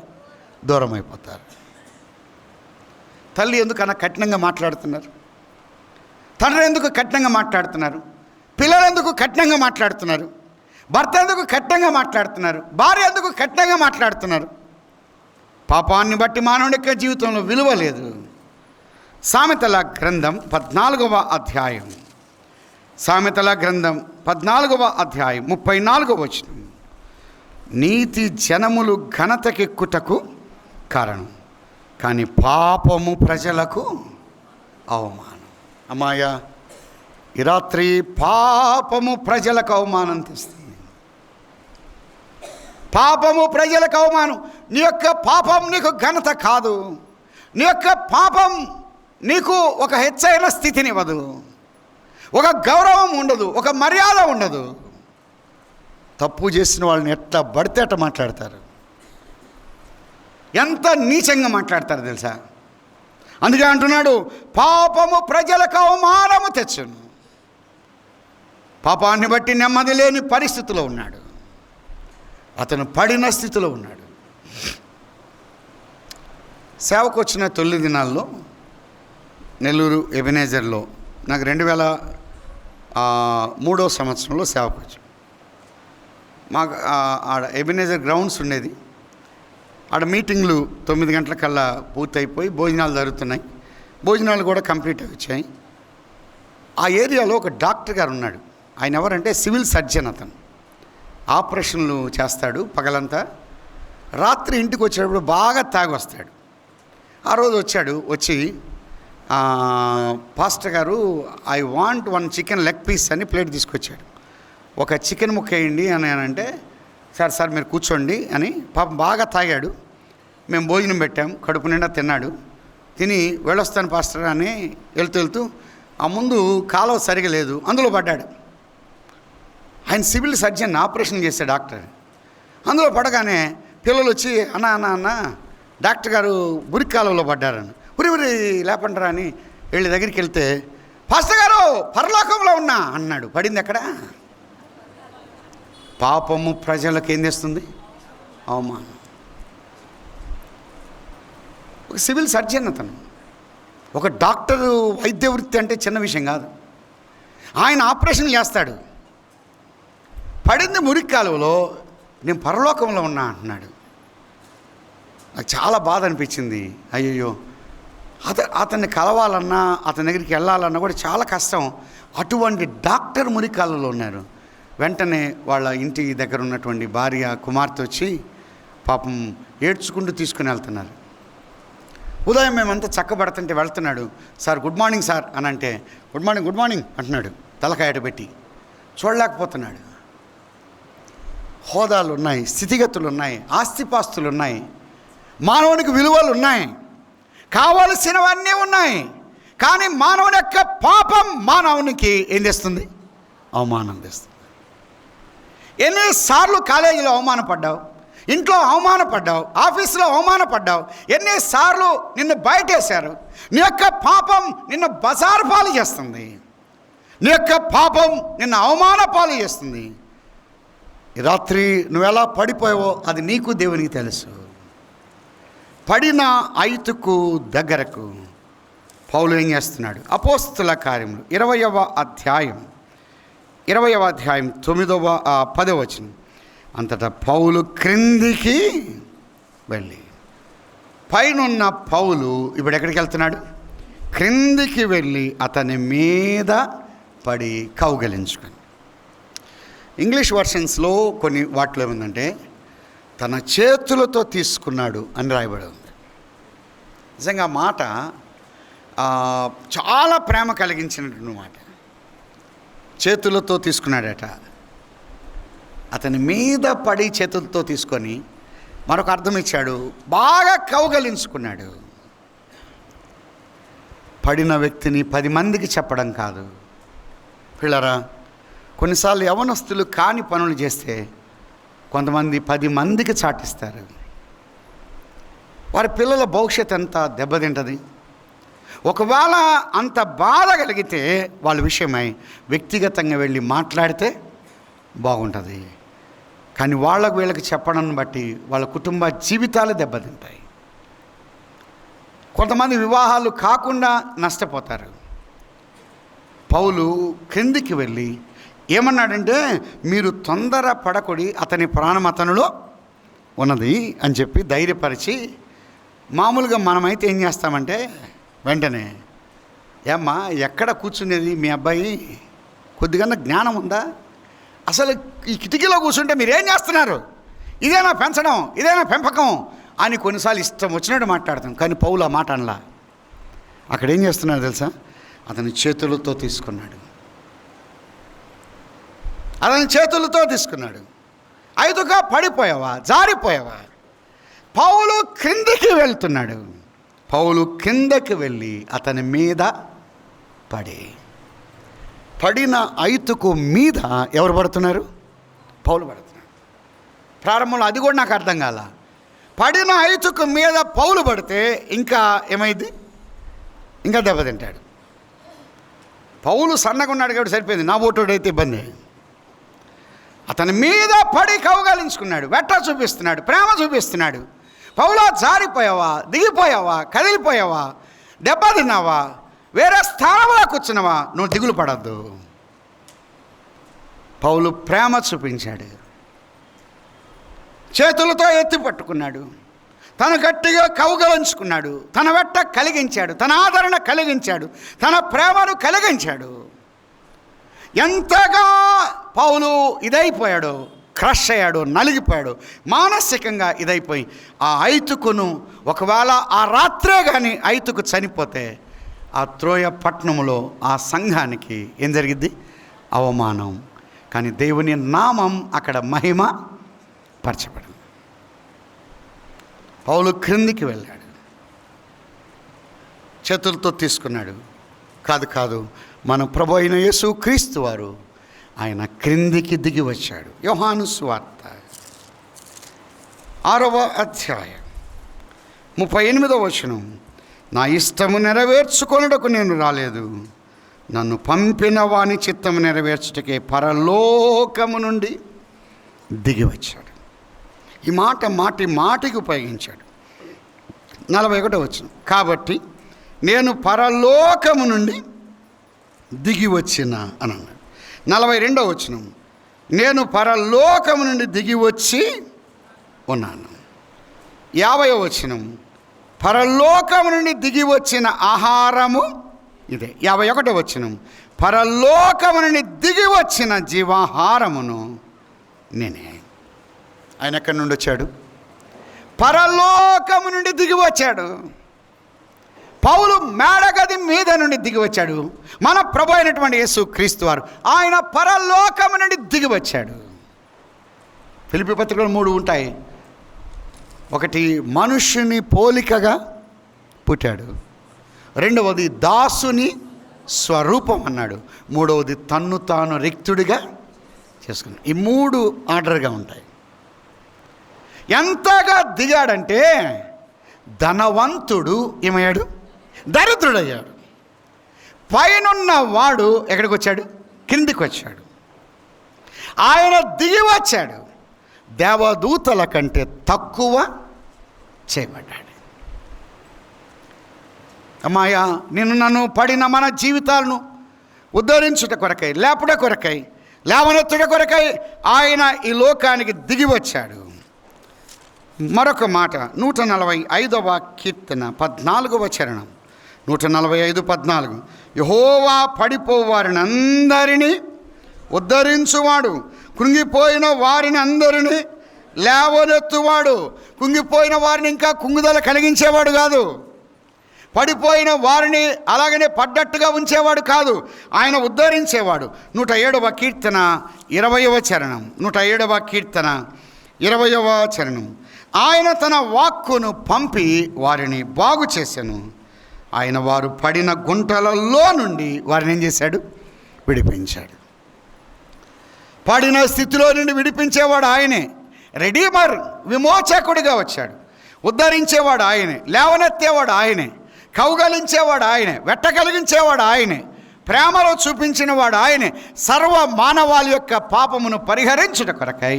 దూరం అయిపోతారు. తల్లి ఎందుకు అన్న కఠినంగా మాట్లాడుతున్నారు? తండ్రి ఎందుకు కఠినంగా మాట్లాడుతున్నారు? పిల్లలు ఎందుకు కఠినంగా మాట్లాడుతున్నారు? భర్త ఎందుకు కఠినంగా మాట్లాడుతున్నారు? భార్య ఎందుకు కఠినంగా మాట్లాడుతున్నారు? పాపాన్ని బట్టి మానవుడి యొక్క జీవితంలో విలువ లేదు. సామెతల గ్రంథం 14వ అధ్యాయం, సామెతల గ్రంథం 14వ అధ్యాయం 34వ వచనం. నీతి జనములు ఘనతకెక్కుటకు కారణం, కానీ పాపము ప్రజలకు అవమానం. అమ్మాయ, ఈ రాత్రి పాపము ప్రజలకు అవమానం తెస్తుంది. పాపము ప్రజలకు అవమానం. నీ యొక్క పాపం నీకు ఘనత కాదు. నీ యొక్క పాపం నీకు ఒక హెచ్చైన స్థితినివ్వదు, ఒక గౌరవం ఉండదు, ఒక మర్యాద ఉండదు. తప్పు చేసిన వాళ్ళని ఎట్లా పడితే అట్లా మాట్లాడతారు, ఎంత నీచంగా మాట్లాడతారు తెలుసా. అందుకే అంటున్నాడు, పాపము ప్రజలకు అవమానము తెచ్చును. పాపాన్ని బట్టి నెమ్మది లేని పరిస్థితిలో ఉన్నాడు, అతను పడిన స్థితిలో ఉన్నాడు. సేవకు వచ్చిన తొలి దినాల్లో నెల్లూరు ఎబెనేజర్లో నాకు 2003వ సంవత్సరంలో సేవకు వచ్చాను. మాకు ఆడ ఎబెనేజర్ గ్రౌండ్స్ ఉండేది. ఆడ మీటింగ్లు 9 గంటలకల్లా పూర్తయిపోయి భోజనాలు జరుగుతున్నాయి. భోజనాలు కూడా కంప్లీట్ వచ్చాయి. ఆ ఏరియాలో ఒక డాక్టర్ గారు ఉన్నాడు. ఆయన ఎవరంటే సివిల్ సర్జన్. అతను ఆపరేషన్లు చేస్తాడు పగలంతా. రాత్రి ఇంటికి వచ్చేటప్పుడు బాగా తాగి వస్తాడు. ఆ రోజు వచ్చి పాస్టర్ గారు, I want 1 chicken leg piece అని ప్లేట్ తీసుకొచ్చాడు. ఒక చికెన్ ముక్క వేయండి అని అంటే, సార్ మీరు కూర్చోండి అని. పాపం బాగా తాగాడు. మేము భోజనం పెట్టాం, కడుపు నిండా తిన్నాడు. తిని వెళ్ళొస్తాను పాస్టర్ అని వెళ్తూ ఆ ముందు కాలువ సరిగా లేదు, అందులో పడ్డాడు. ఆయన సివిల్ సర్జన్, ఆపరేషన్ చేసే డాక్టర్. అందులో పడగానే పిల్లలు వచ్చి అన్న డాక్టర్ గారు మురికి కాలువలో పడ్డారని, ఉరి లేపంటారా అని వీళ్ళ దగ్గరికి వెళ్తే, పాస్టర్ గారు పరలోకంలో ఉన్నా అన్నాడు. పడింది ఎక్కడ? పాపము ప్రజలకు ఏం చేస్తుంది? అవమానం. ఒక సివిల్ సర్జన్ అతను, ఒక డాక్టరు. వైద్య వృత్తి అంటే చిన్న విషయం కాదు. ఆయన ఆపరేషన్ చేస్తాడు. పడింది మురికి కాలువలో, నేను పరలోకంలో ఉన్నా అంటున్నాడు. నాకు చాలా బాధ అనిపించింది. అయ్యయ్యో, అతన్ని కలవాలన్నా అతని దగ్గరికి వెళ్ళాలన్నా కూడా చాలా కష్టం. అటువంటి డాక్టర్ మురికి కాలువలో ఉన్నారు. వెంటనే వాళ్ళ ఇంటి దగ్గర ఉన్నటువంటి భార్య కుమార్తె వచ్చి పాపం ఏడ్చుకుంటూ తీసుకుని వెళ్తున్నారు. ఉదయం మేమంతా చక్కబడుతుంటే వెళ్తున్నాడు. సార్ గుడ్ మార్నింగ్ సార్ అని అంటే, గుడ్ మార్నింగ్ అంటున్నాడు తలకాయట పెట్టి. చూడలేకపోతున్నాడు. హోదాలు ఉన్నాయి, స్థితిగతులు ఉన్నాయి, ఆస్తిపాస్తులు ఉన్నాయి, మానవునికి విలువలు ఉన్నాయి, కావలసినవన్నీ ఉన్నాయి. కానీ మానవుని యొక్క పాపం మానవునికి ఏం చేస్తుంది? అవమానం తెస్తుంది. ఎన్నిసార్లు కాలేజీలో అవమానపడ్డావు, ఇంట్లో అవమానపడ్డావు, ఆఫీసులో అవమానపడ్డావు, ఎన్నిసార్లు నిన్ను బయటేశారు. నీ యొక్క పాపం నిన్ను బజారు పాలు చేస్తుంది. నీ యొక్క పాపం నిన్ను అవమాన పాలు చేస్తుంది. ఈ రాత్రి నువ్వెలా పడిపోయావో అది నీకు దేవునికి తెలుసు. పడిన ఐతుకు దగ్గరకు పౌలు ఏం చేస్తున్నాడు? అపోస్తుల కార్యములు 20వ అధ్యాయం 10వ వచనం. అంతటా పౌలు క్రిందికి వెళ్ళి, పైనున్న పౌలు ఇప్పుడు ఎక్కడికి వెళ్తున్నాడు? క్రిందికి వెళ్ళి అతని మీద పడి కౌగలించుకొని. ఇంగ్లీష్ వర్షన్స్లో కొన్ని వాటిలో ఏముందంటే తన చేతులతో తీసుకున్నాడు అని రాయబడి ఉంది. నిజంగా ఆ మాట చాలా ప్రేమ కలిగించినటువంటి మాట. చేతులతో తీసుకున్నాడట. అతని మీద పడి చేతులతో తీసుకొని మరొక అర్థం ఇచ్చాడు, బాగా కౌగలించుకున్నాడు. పడిన వ్యక్తిని 10 మందికి చెప్పడం కాదు పిల్లరా. కొన్నిసార్లు యవనస్తులు కాని పనులు చేస్తే కొంతమంది 10 మందికి చాటిస్తారు. వారి పిల్లల భవిష్యత్తు అంతా దెబ్బతింటుంది. ఒకవేళ అంత బాధ కలిగితే వాళ్ళ విషయమై వ్యక్తిగతంగా వెళ్ళి మాట్లాడితే బాగుంటుంది. కానీ వీళ్ళకి చెప్పడం బట్టి వాళ్ళ కుటుంబ జీవితాలు దెబ్బతింటాయి. కొంతమంది వివాహాలు కాకుండా నష్టపోతారు. పౌలు క్రిందికి వెళ్ళి ఏమన్నాడంటే, మీరు తొందర పడకొడి, అతని ప్రాణం అతనిలో ఉన్నది అని చెప్పి ధైర్యపరిచి, మామూలుగా మనమైతే ఏం చేస్తామంటే వెంటనే, ఏమ్మా ఎక్కడ కూర్చునేది మీ అబ్బాయి? కొద్దిగా జ్ఞానం ఉందా? అసలు ఈ కిటికీలో కూర్చుంటే మీరేం చేస్తున్నారు? ఇదేనా పెంచడం? ఇదేనా పెంపకం అని కొన్నిసార్లు ఇష్టం వచ్చినట్టు మాట్లాడతాం. కానీ పౌలు ఆ మాట అనలా. అక్కడ ఏం చేస్తున్నాడు తెలుసా? అతని చేతులతో తీసుకున్నాడు. అతని చేతులతో తీసుకున్నాడు. ఐదుగా పడిపోయావా, జారిపోయావా? పౌలు క్రిందికి వెళ్తున్నాడు. పౌలు కిందకి వెళ్ళి అతని మీద పడిన ఐతుకు మీద ఎవరు పడుతున్నారు? పౌలు పడుతున్నాడు. ప్రారంభంలో అది కూడా నాకు అర్థం కాల. పడిన ఐతుకు మీద పౌలు పడితే ఇంకా ఏమైంది? ఇంకా దెబ్బతింటాడు. పౌలు సన్నగా ఉన్నాడు కాబట్టి సరిపోయింది. నా ఓటోడైతే ఇబ్బంది. అతని మీద పడి కౌగలించుకున్నాడు, వెట్ట చూపిస్తున్నాడు, ప్రేమ చూపిస్తున్నాడు. పౌలా, జారిపోయావా, దిగిపోయావా, కదిలిపోయావా, దెబ్బతిన్నావా, వేరే స్థానంలో కూర్చున్నావా, నువ్వు దిగులు పడద్దు. పౌలు ప్రేమ చూపించాడు. చేతులతో ఎత్తి పట్టుకున్నాడు, తను గట్టిగా కౌగలించుకున్నాడు, తన వెట్ట కలిగించాడు, తన ఆదరణ కలిగించాడు, తన ప్రేమను కలిగించాడు. ఎంతగా పౌలు ఇదైపోయాడో, క్రష్ అయ్యాడు, నలిగిపోయాడు, మానసికంగా ఇదైపోయి ఆ ఐతుకును ఒకవేళ ఆ రాత్రే కానీ ఐతుకు చనిపోతే ఆ త్రోయ పట్టణములో ఆ సంఘానికి ఏం జరిగిద్ది? అవమానం. కానీ దేవుని నామం అక్కడ మహిమ పరచబడింది. పౌలు క్రిందికి వెళ్ళాడు, చేతులతో తీసుకున్నాడు. కాదు, మన ప్రభు అయిన యేసు క్రీస్తు వారు ఆయన క్రిందికి దిగి వచ్చాడు. యోహాను సువార్త 6వ అధ్యాయం 38వ వచనం. నా ఇష్టము నెరవేర్చుకొనుటకు నేను రాలేదు, నన్ను పంపిన వాని చిత్తము నెరవేర్చుటకే పరలోకము నుండి దిగి వచ్చాడు. ఈ మాట మాటికి ఉపయోగించాడు. 41వ వచనం. కాబట్టి నేను పరలోకము నుండి దిగి వచ్చిన అని అన్నాడు. 42వ వచనం. నేను పరలోకము నుండి దిగి వచ్చి ఉన్నాను. 50వ వచనం. పరలోకము నుండి దిగి వచ్చిన ఆహారము ఇదే. 51వ వచనం. పరలోకము నుండి దిగి వచ్చిన జీవాహారమును నేనే. ఆయన ఎక్కడి నుండి వచ్చాడు? పరలోకము నుండి దిగి వచ్చాడు. పౌలు మేడగది మీద నుండి దిగి వచ్చాడు. మన ప్రభు అయినటువంటి యేసు క్రీస్తు వారు ఆయన పరలోకము నుండి దిగి వచ్చాడు. ఫిలిప్పీ పత్రికలు 3 ఉంటాయి. ఒకటి, మనుష్యుని పోలికగా పుట్టాడు. రెండవది, దాసుని స్వరూపం అన్నాడు. మూడవది, తన్ను తాను రిక్తుడిగా చేసుకున్నాడు. ఈ 3 ఆర్డర్గా ఉంటాయి. ఎంతగా దిగాడంటే ధనవంతుడు ఏమయ్యాడు? దరిద్రుడయ్యాడు. పైనున్న వాడు ఎక్కడికి వచ్చాడు? కిందికి వచ్చాడు. ఆయన దిగి వచ్చాడు. దేవదూతల కంటే తక్కువ చేయబడ్డాడు. అమ్మాయ, నన్ను పడిన మన జీవితాలను ఉద్ధరించుట కొరకై, లేపుట కొరకై, లేవనెత్తుట కొరకై ఆయన ఈ లోకానికి దిగి వచ్చాడు. మరొక మాట 145వ కీర్తన 14వ చరణం. 145:14. యెహోవా పడిపోవారిని అందరినీ ఉద్ధరించువాడు, కృంగిపోయిన వారిని అందరినీ లేవనెత్తువాడు. కుంగిపోయిన వారిని ఇంకా కుంగుదల కలిగించేవాడు కాదు. పడిపోయిన వారిని అలాగనే పడ్డట్టుగా ఉంచేవాడు కాదు, ఆయన ఉద్ధరించేవాడు. 107వ కీర్తన 20వ చరణం. 107వ కీర్తన 20వ చరణం. ఆయన తన వాక్కును పంపి వారిని బాగు చేశాను. ఆయన వారు పడిన గుంటలలో నుండి వారిని ఏం చేశాడు? విడిపించాడు. పడిన స్థితిలో నుండి విడిపించేవాడు ఆయనే. రెడీమర్, విమోచకుడిగా వచ్చాడు. ఉద్ధరించేవాడు ఆయనే, లేవనెత్తేవాడు ఆయనే, కౌగలించేవాడు ఆయనే, వెట్ట కలిగించేవాడు ఆయనే, ప్రేమలో చూపించిన వాడు ఆయనే. సర్వ మానవాళి యొక్క పాపమును పరిహరించుట కొరకై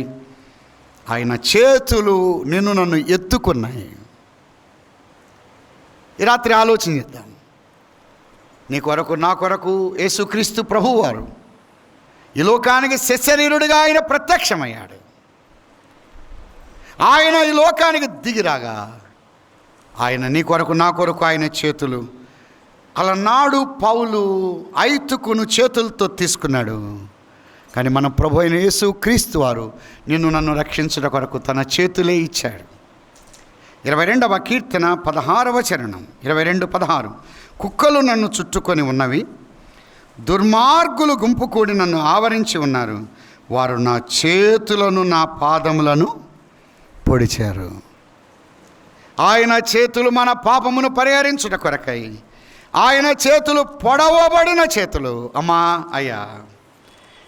ఆయన చేతులు నన్ను ఎత్తుకున్నాయి. ఈ రాత్రి ఆలోచన చేద్దాం. నీ కొరకు, నా కొరకు యేసుక్రీస్తు ప్రభువారు ఈ లోకానికి శరీరుడిగా ఆయన ప్రత్యక్షమయ్యాడు. ఆయన ఈ లోకానికి దిగిరాగా ఆయన నీ కొరకు, నా కొరకు ఆయన చేతులు అలనాడు పౌలు ఐతుకును చేతులతో తీసుకున్నాడు. కానీ మన ప్రభు అయిన యేసు క్రీస్తు వారు నన్ను రక్షించడం కొరకు తన చేతులే ఇచ్చాడు. 22వ కీర్తన 16వ చరణం, 22:16. కుక్కలు నన్ను చుట్టుకొని ఉన్నవి, దుర్మార్గులు గుంపు కూడి నన్ను ఆవరించి ఉన్నారు. వారు నా చేతులను నా పాదములను పొడిచారు. ఆయన చేతులు మన పాపమును పరిహరించుట కొరకై, ఆయన చేతులు పొడవబడిన చేతులు. అమ్మా అయ్యా,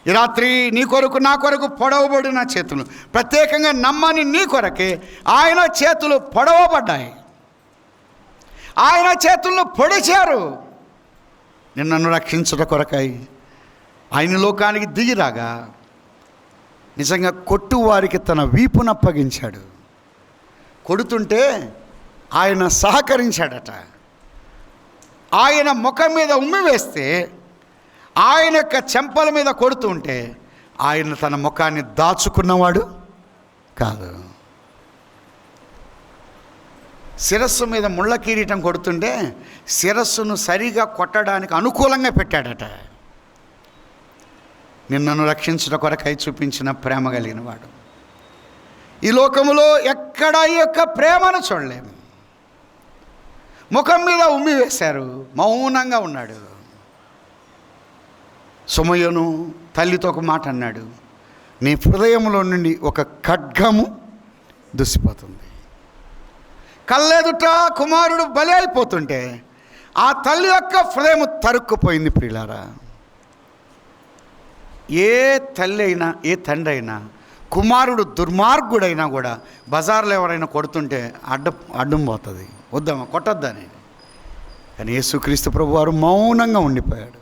ఈ రాత్రి నీ కొరకు నా కొరకు పొడవబడిన చేతులు, ప్రత్యేకంగా నమ్మని నీ కొరకే ఆయన చేతులు పొడవబడ్డాయి. ఆయన చేతులను పొడిచారు. నిన్ను రక్షించుట కొరకై ఆయన లోకానికి దిగిరాగా నిజంగా కొట్టువారికి తన వీపును అప్పగించాడు. కొడుతుంటే ఆయన సహకరించాడట. ఆయన ముఖం మీద ఉమ్మి వేస్తే, ఆయన యొక్క చెంపల మీద కొడుతుంటే ఆయన తన ముఖాన్ని దాచుకున్నవాడు కాదు. శిరస్సు మీద ముళ్ళ కిరీటం కొడుతుంటే శిరస్సును సరిగా కొట్టడానికి అనుకూలంగా పెట్టాడట. నిన్ను రక్షించుట కొరకై చూపించిన ప్రేమ కలిగిన వాడు. ఈ లోకములో ఎక్కడ ఈ యొక్క ప్రేమను చూడలేము. ముఖం మీద ఉమ్మి వేశారు, మౌనంగా ఉన్నాడు. సుమయ్యను తల్లితో ఒక మాట అన్నాడు, నీ హృదయంలో నుండి ఒక ఖడ్గము దుసిపోతుంది. కళ్ళెదుట కుమారుడు బలి అయిపోతుంటే ఆ తల్లి యొక్క హృదయం తరుక్కుపోయింది. ప్రియులారా, ఏ తల్లి అయినా ఏ తండ్రి అయినా కుమారుడు దుర్మార్గుడైనా కూడా బజార్లో ఎవరైనా కొడుతుంటే అడ్డం పోతుంది, వద్దామా కొట్టొద్దని. కానీ యేసుక్రీస్తు ప్రభు వారు మౌనంగా ఉండిపోయాడు,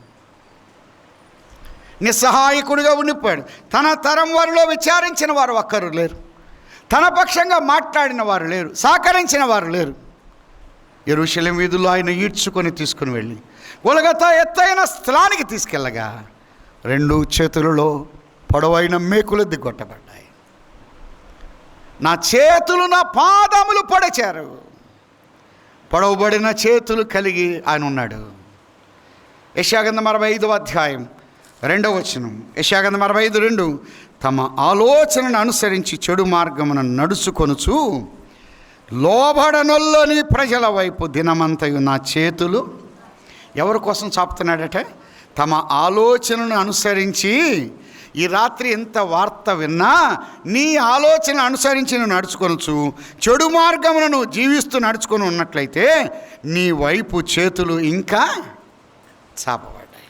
నిస్సహాయకుడిగా ఉండిపోయాడు. తన తరం వారిలో విచారించిన వారు ఒక్కరు లేరు, తన పక్షంగా మాట్లాడిన వారు లేరు, సహకరించిన వారు లేరు. యెరూషలేము వీధుల్లో ఆయన ఈడ్చుకొని తీసుకుని వెళ్ళి గొలగతా ఎత్తైన స్థలానికి తీసుకెళ్ళగా 2 చేతులలో పొడవైన మేకులు దిగొట్టబడ్డాయి. నా చేతులు నా పాదములు పొడిచారు. పొడవబడిన చేతులు కలిగి ఆయన ఉన్నాడు. యెషయాగ్రంథం 45వ అధ్యాయం 2వ వచనం. యెషయాగ్రంథం 45:2. తమ ఆలోచనను అనుసరించి చెడు మార్గమున నడుచుకొనుచు లోబడనొల్లని ప్రజల వైపు దినమంతయు నా చేతులు. ఎవరి కోసం చాపుతున్నాడట? తమ ఆలోచనను అనుసరించి. ఈ రాత్రి ఎంత వార్త విన్నా నీ ఆలోచన అనుసరించి నువ్వు నడుచుకొనొచ్చు, చెడు మార్గమును నువ్వు జీవిస్తూ నడుచుకొని ఉన్నట్లయితే నీ వైపు చేతులు ఇంకా చాపబడ్డాయి.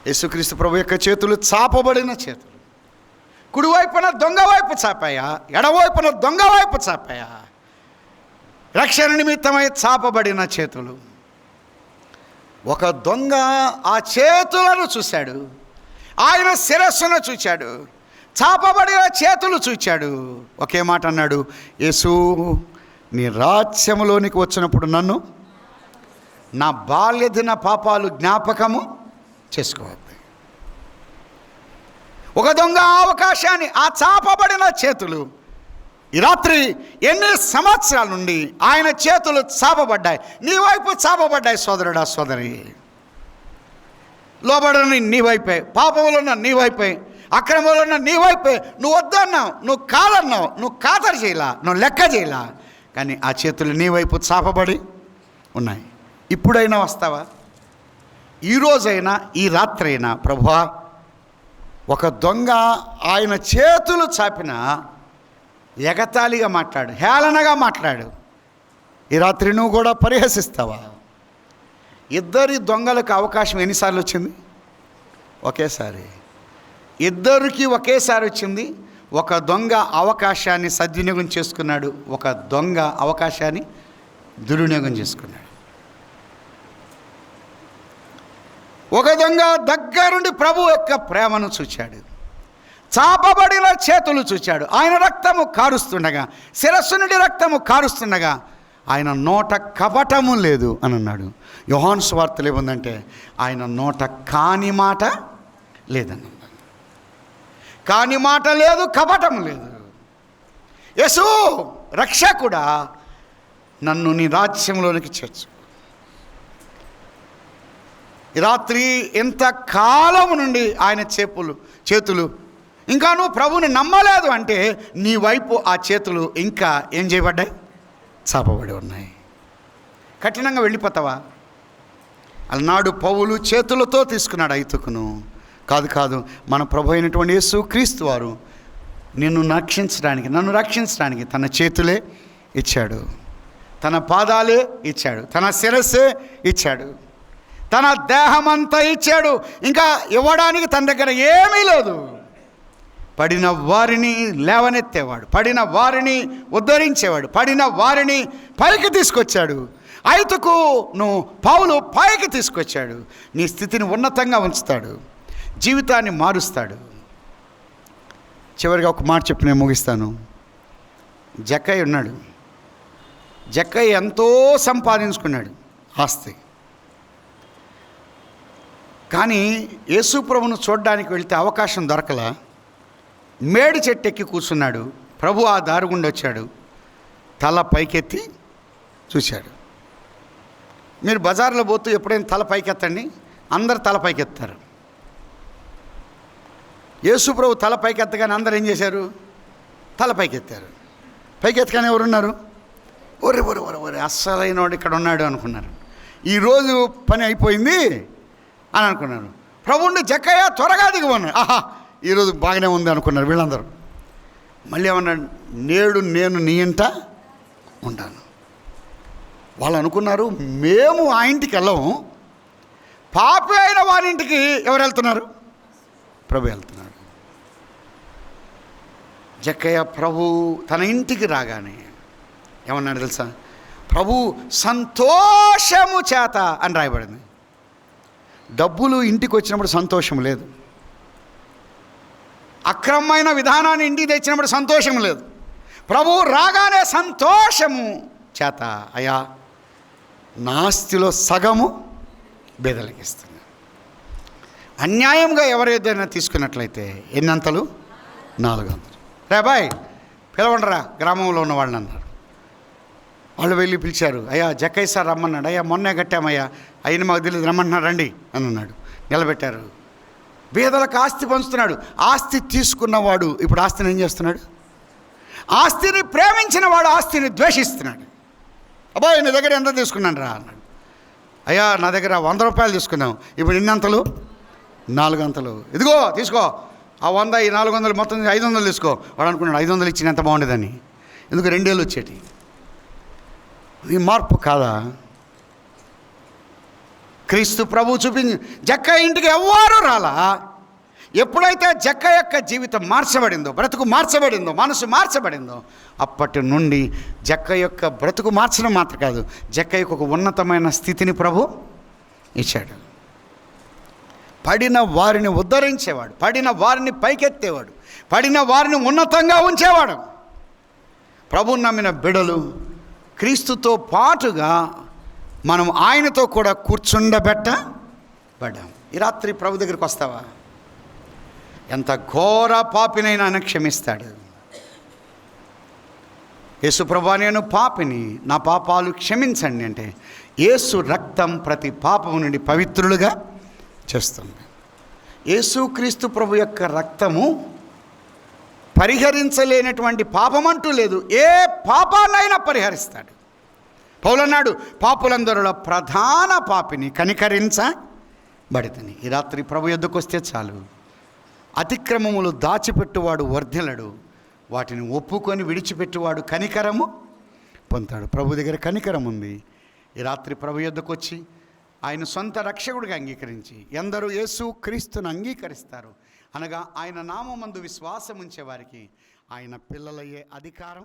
యేసుక్రీస్తు ప్రభు యొక్క చేతులు చాపబడిన చేతులు. కుడివైపున దొంగ వైపు చాపాయా, ఎడవైపున దొంగ వైపు చాపాయా? రక్షణ నిమిత్తమై చాపబడిన చేతులు. ఒక దొంగ ఆ చేతులను చూశాడు, ఆయన శిరస్సును చూచాడు, చాపబడిన చేతులు చూచాడు. ఒకే మాట అన్నాడు, యేసు నీ రాజ్యములోనికి వచ్చినప్పుడు నన్ను నా బాల్యదిన పాపాలు జ్ఞాపకము చేసుకోవద్దు. ఒక దొంగ అవకాశాన్ని, ఆ చాపబడిన చేతులు. ఈ రాత్రి ఎన్ని సంవత్సరాల నుండి ఆయన చేతులు చాపబడ్డాయి, నీ వైపు చాపబడ్డాయి. సోదరుడా సోదరి, లోబడని నీ వైపే, పాపములు ఉన్న నీ వైపే, అక్రమంలో ఉన్న నీ వైపే. నువ్వు వద్దన్నావు, నువ్వు కాదన్నావు, నువ్వు ఖాతరు చేయలా, నువ్వు లెక్క చేయలా, కానీ ఆ చేతులు నీ వైపు చాపబడి ఉన్నాయి. ఇప్పుడైనా వస్తావా? ఈరోజైనా, ఈ రాత్రి అయినా, ప్రభువా ఒక దొంగ ఆయన చేతులు చాపిన ఎగతాళిగా మాట్లాడు, హేళనగా మాట్లాడు. ఈ రాత్రి నువ్వు కూడా పరిహసిస్తావా? ఇద్దరి దొంగలకు అవకాశం ఎన్నిసార్లు వచ్చింది? ఒకేసారి. ఇద్దరికి ఒకేసారి వచ్చింది. ఒక దొంగ అవకాశాన్ని సద్వినియోగం చేసుకున్నాడు, ఒక దొంగ అవకాశాన్ని దుర్వినియోగం చేసుకున్నాడు. ఒక దొంగ దగ్గరుండి ప్రభు యొక్క ప్రేమను చూచాడు, చాపబడిన చేతులు చూచాడు. ఆయన రక్తము కారుస్తుండగా, శిరస్సు నుండి రక్తము కారుస్తుండగా ఆయన నోట కపటము లేదు అని అన్నాడు. యోహాను సువార్తలో ఏముందంటే ఆయన నోట కాని మాట లేదని. కాని మాట లేదు, కపటం లేదు. యేసు రక్షకుడా, నన్ను నీ రాజ్యంలోనికి చేర్చు. ఈ రాత్రి ఎంత కాలం నుండి ఆయన చేతులు ఇంకా నువ్వు ప్రభువుని నమ్మలేదు అంటే నీ వైపు ఆ చేతులు ఇంకా ఏం చేయబడ్డాయి? చాపబడి ఉన్నాయి. కఠినంగా వెళ్ళిపోతావా? అలనాడు పౌలు చేతులతో తీసుకున్నాడు ఐతుకును. కాదు, మన ప్రభు అయినటువంటి యేసు క్రీస్తు వారు నన్ను రక్షించడానికి తన చేతులే ఇచ్చాడు, తన పాదాలే ఇచ్చాడు, తన శిరస్సే ఇచ్చాడు, తన దేహమంతా ఇచ్చాడు. ఇంకా ఇవ్వడానికి తన దగ్గర ఏమీ లేదు. పడిన వారిని లేవనెత్తేవాడు, పడిన వారిని ఉద్ధరించేవాడు, పడిన వారిని పైకి తీసుకొచ్చాడు. ఐతుకును పౌలు పైకి తీసుకొచ్చాడు. నీ స్థితిని ఉన్నతంగా ఉంచుతాడు, జీవితాన్ని మారుస్తాడు. చివరిగా ఒక మాట చెప్పి నేను ముగిస్తాను. జక్కయ్య ఉన్నాడు. జక్కయ్య ఎంతో సంపాదించుకున్నాడు ఆస్తి. కానీ యేసు ప్రభువును చూడడానికి వెళితే అవకాశం దొరకలా. మేడి చెట్టు ఎక్కి కూర్చున్నాడు. ప్రభు ఆ దారి గుండా వచ్చాడు. తల పైకెత్తి చూశాడు. మీరు బజార్లో పోతూ ఎప్పుడైనా తల పైకెత్తండి, అందరు తల పైకెత్తారు. యేసు ప్రభు తల పైకెత్తగానే అందరు ఏం చేశారు? తల పైకెత్తారు. పైకెత్తగానే ఎవరున్నారు? ఒరే అస్సలైన వాడు ఇక్కడ ఉన్నాడు అనుకున్నారు. ఈరోజు పని అయిపోయింది అని అనుకున్నారు. ప్రభువుని జక్కయ్య త్వరగా దిగమన్నాడు. ఆహా, ఈరోజు బాగానే ఉంది అనుకున్నారు వీళ్ళందరూ. మళ్ళీ ఏమన్నాడు? నేడు నేను నీ ఇంట ఉంటాను. వాళ్ళు అనుకున్నారు మేము ఆ ఇంటికి వెళ్ళము, పాపి అయిన వారి ఇంటికి ఎవరు వెళ్తున్నారు? ప్రభు వెళ్తున్నాడు. జక్కయ్య ప్రభు తన ఇంటికి రాగానే ఏమన్నాడు తెలుసా? ప్రభు సంతోషము చేత అని రాయబడింది. డబ్బులు ఇంటికి వచ్చినప్పుడు సంతోషం లేదు, అక్రమమైన విధానాన్ని ఇంటికి తెచ్చినప్పుడు సంతోషం లేదు. ప్రభు రాగానే సంతోషము చేత, అయ్యా నా ఆస్తిలో సగము బేదలకు ఇస్తున్నా. అన్యాయంగా ఎవరేదైనా తీసుకున్నట్లయితే ఎన్నంతలు? 400. రే బాయ్ పిలవండిరా గ్రామంలో ఉన్న వాళ్ళని అన్నారు. వాళ్ళు వెళ్ళి పిలిచారు. అయ్యా జక్కయ్య సార్ రమ్మన్నాడు. అయ్యా మొన్నే కట్టామయ్యా, అయిన మాకు తెలియదు, రమ్మంటున్నారు రండి అని అన్నాడు. నిలబెట్టారు. బేదలకు ఆస్తి పంచుతున్నాడు. ఆస్తి తీసుకున్నవాడు ఇప్పుడు ఆస్తిని ఏం చేస్తున్నాడు? ఆస్తిని ప్రేమించిన వాడు ఆస్తిని ద్వేషిస్తున్నాడు. అబ్బాయి నీ దగ్గర ఎంత తీసుకున్నాను రా అన్నాడు. అయ్యా నా దగ్గర 100 రూపాయలు తీసుకున్నాం, ఇప్పుడు ఇన్నంతలు? 400. ఇదిగో తీసుకో, ఆ 100 ఈ 400 మొత్తం 500 తీసుకో. వాడు అనుకున్నాడు 500 ఇచ్చిన ఎంత బాగుండేదని. ఎందుకు 2 ఏళ్ళు వచ్చేటి? ఈ మార్పు కాదా? క్రీస్తు ప్రభు చూపించి జక్కయ్య ఇంటికి ఎవ్వరూ రాలా. ఎప్పుడైతే జక్కయ్య యొక్క జీవితం మార్చబడిందో, బ్రతుకు మార్చబడిందో, మనసు మార్చబడిందో, అప్పటి నుండి జక్కయ్య యొక్క బ్రతుకు మార్చడం మాత్రం కాదు, జక్కయ్యకు ఒక ఉన్నతమైన స్థితిని ప్రభు ఇచ్చాడు. పడిన వారిని ఉద్ధరించేవాడు, పడిన వారిని పైకెత్తేవాడు, పడిన వారిని ఉన్నతంగా ఉంచేవాడు. ప్రభువుని నమ్మిన బిడ్డలు క్రీస్తుతో పాటుగా మనం ఆయనతో కూడా కూర్చుండబెట్టబడ్డాం. ఈ రాత్రి ప్రభు దగ్గరికి వస్తావా? ఎంత ఘోర పాపినైనా ఆయన క్షమిస్తాడు. యేసు ప్రభువా నేను పాపిని, నా పాపాలు క్షమించండి అంటే యేసు రక్తం ప్రతి పాపము నుండి పవిత్రులుగా చేస్తుంది. యేసుక్రీస్తు ప్రభు యొక్క రక్తము పరిహరించలేనటువంటి పాపమంటూ లేదు. ఏ పాపాన్నైనా పరిహరిస్తాడు. పౌలు అన్నాడు, పాపులందరిలో ప్రధాన పాపిని కనికరించబడితిని. ఈ రాత్రి ప్రభు యొద్దకు వస్తే చాలు. అతిక్రమములు దాచిపెట్టువాడు వర్ధిల్లడు, వాటిని ఒప్పుకొని విడిచిపెట్టువాడు కనికరము పొందుతాడు. ప్రభు దగ్గర కనికరం ఉంది. ఈ రాత్రి ప్రభు యొద్దకు వచ్చి ఆయన సొంత రక్షకుడిగా అంగీకరించి, ఎందరూ యేసు క్రీస్తును అంగీకరిస్తారు అనగా ఆయన నామమందు విశ్వాసం ఉంచే వారికి ఆయన పిల్లలయ్యే అధికారం